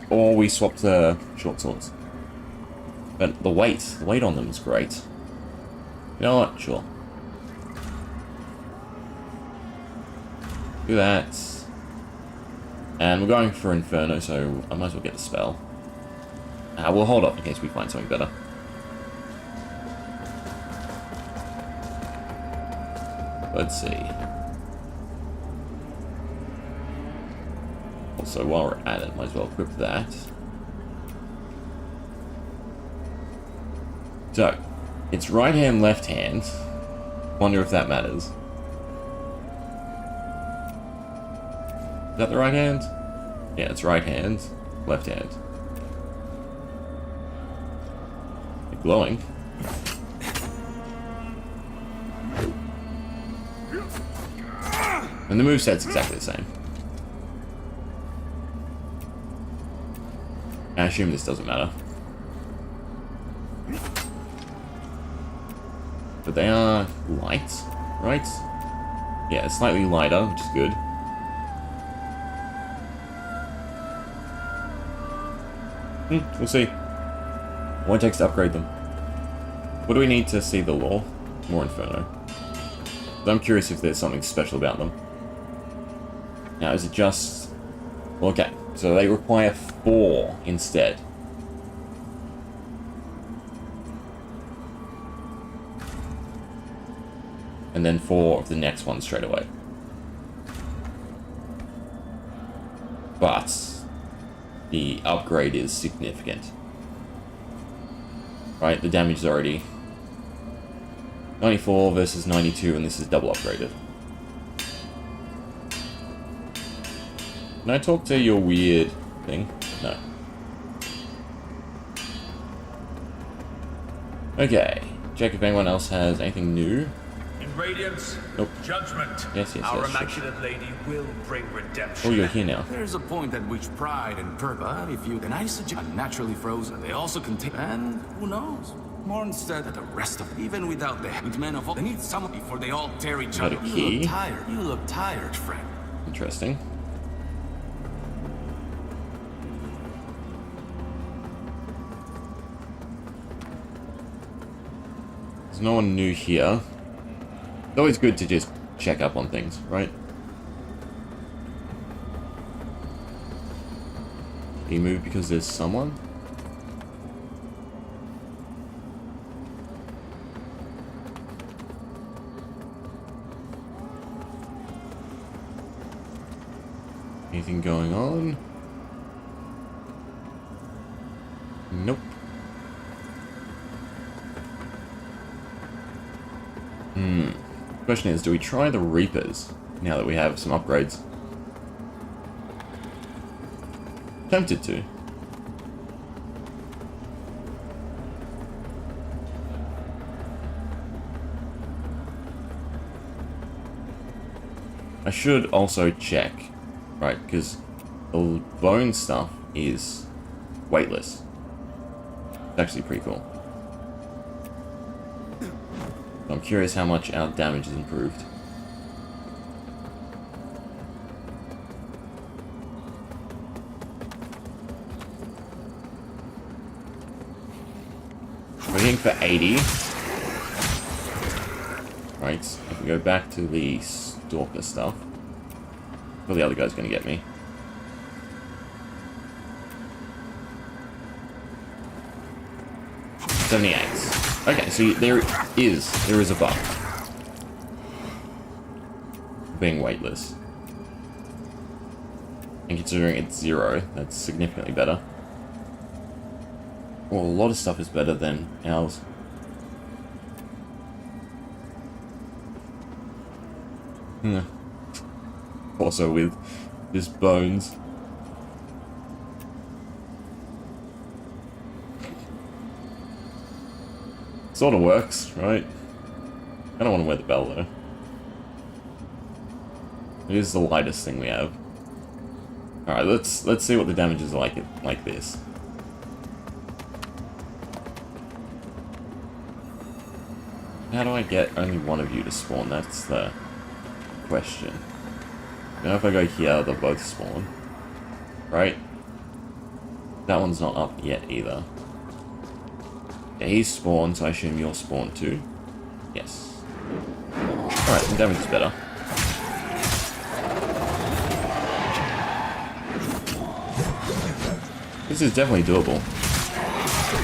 Or we swap the short swords. But the weight on them is great. You know what? Sure. Do that. And we're going for Inferno, so I might as well get the spell. We'll hold off in case we find something better. Let's see. Also, while we're at it, might as well equip that. So, it's right hand, left hand. Wonder if that matters. Is that the right hand? Yeah, it's right hand, left hand. They're glowing. And the moveset's exactly the same. I assume this doesn't matter. But they are light, right? Yeah, it's slightly lighter, which is good. We'll see. What it takes to upgrade them. What do we need to see the lore? More Inferno. But I'm curious if there's something special about them. Now, is it just... Okay, so they require 4 instead. And then 4 of the next one straight away. But the upgrade is significant. Right, the damage is already 94 versus 92, and this is double upgraded. Can I talk to your weird thing? No. Okay, check if anyone else has anything new. In Radiance, nope. Judgment. Yes, Our yes, Immaculate sure. Lady will bring redemption. Oh, you're here now. There's a point at which pride and purpose, if you... Then I suggest naturally frozen. They also contain... And who knows? More instead than the rest of... Even without the... With men of all... They need someone before they all tear each other. Got a key. You look tired. You look tired, friend. Interesting. There's no one new here. It's always good to just check up on things, right? You move because there's someone? Anything going on? Nope. Question is, do we try the Reapers now that we have some upgrades? Tempted to. I should also check, right, because the bone stuff is weightless. It's actually pretty cool. I'm curious how much our damage is improved. We're hitting for 80. Right, if we go back to the Stalker stuff, well, the other guy's gonna get me. $78. Okay, so there is a buff. Being weightless. And considering it's 0, that's significantly better. Well, a lot of stuff is better than ours. Also with just bones. Sort of works, right? I don't want to wear the bell though. It is the lightest thing we have. Alright, let's see what the damage is like this. How do I get only one of you to spawn? That's the question. Now if I go here, they'll both spawn. Right? That one's not up yet either. Yeah, he's spawned, so I assume you're spawned too. Yes. Alright, the damage is better. This is definitely doable.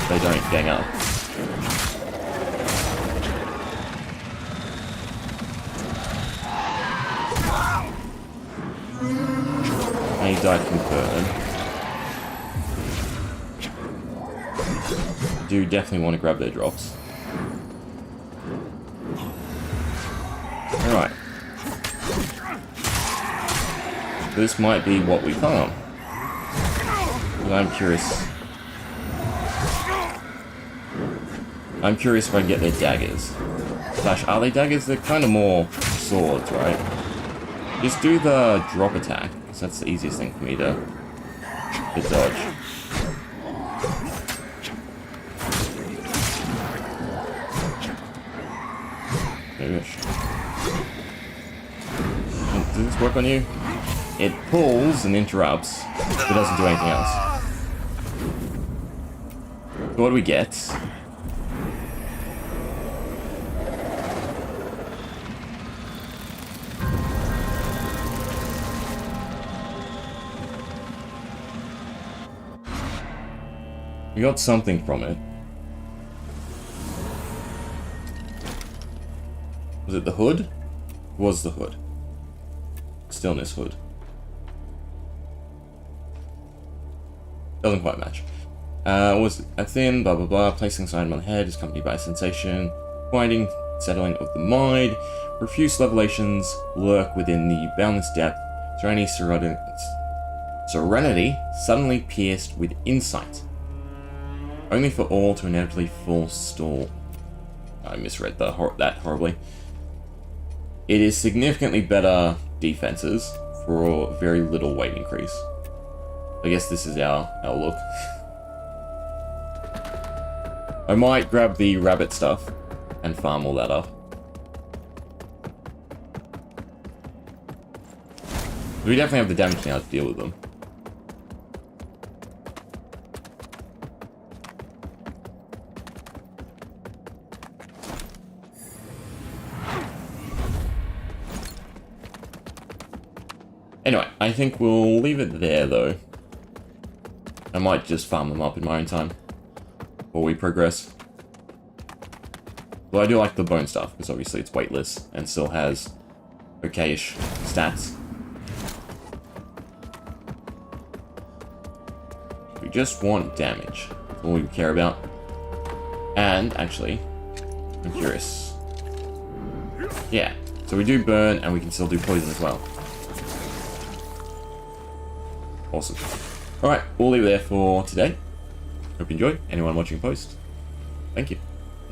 They don't gang up. And he died from burn. Do definitely want to grab their drops. Alright. This might be what we farm. I'm curious. I'm curious if I can get their daggers. Slash, are they daggers? They're kind of more swords, right? Just do the drop attack, because that's the easiest thing for me to dodge. Maybe I should. Does this work on you? It pulls and interrupts, but doesn't do anything else. So what do we get? We got something from it. Was it the hood? Was the hood. Stillness hood. Doesn't quite match. Was a thin, blah blah blah, placing sign on the head is accompanied by a sensation, quieting, settling of the mind, refuse revelations lurk within the boundless depth, serenity suddenly pierced with insight, only for all to inevitably forestall. I misread that horribly. It is significantly better defenses for very little weight increase. I guess this is our look. I might grab the rabbit stuff and farm all that up. We definitely have the damage now to deal with them. Anyway, I think we'll leave it there though. I might just farm them up in my own time while we progress. Well, I do like the bone stuff, because obviously it's weightless and still has okay-ish stats. We just want damage. That's all we care about. And, actually, I'm curious. Yeah, so we do burn, and we can still do poison as well. Awesome. Alright, we'll leave it there for today. Hope you enjoy. Anyone watching post, thank you.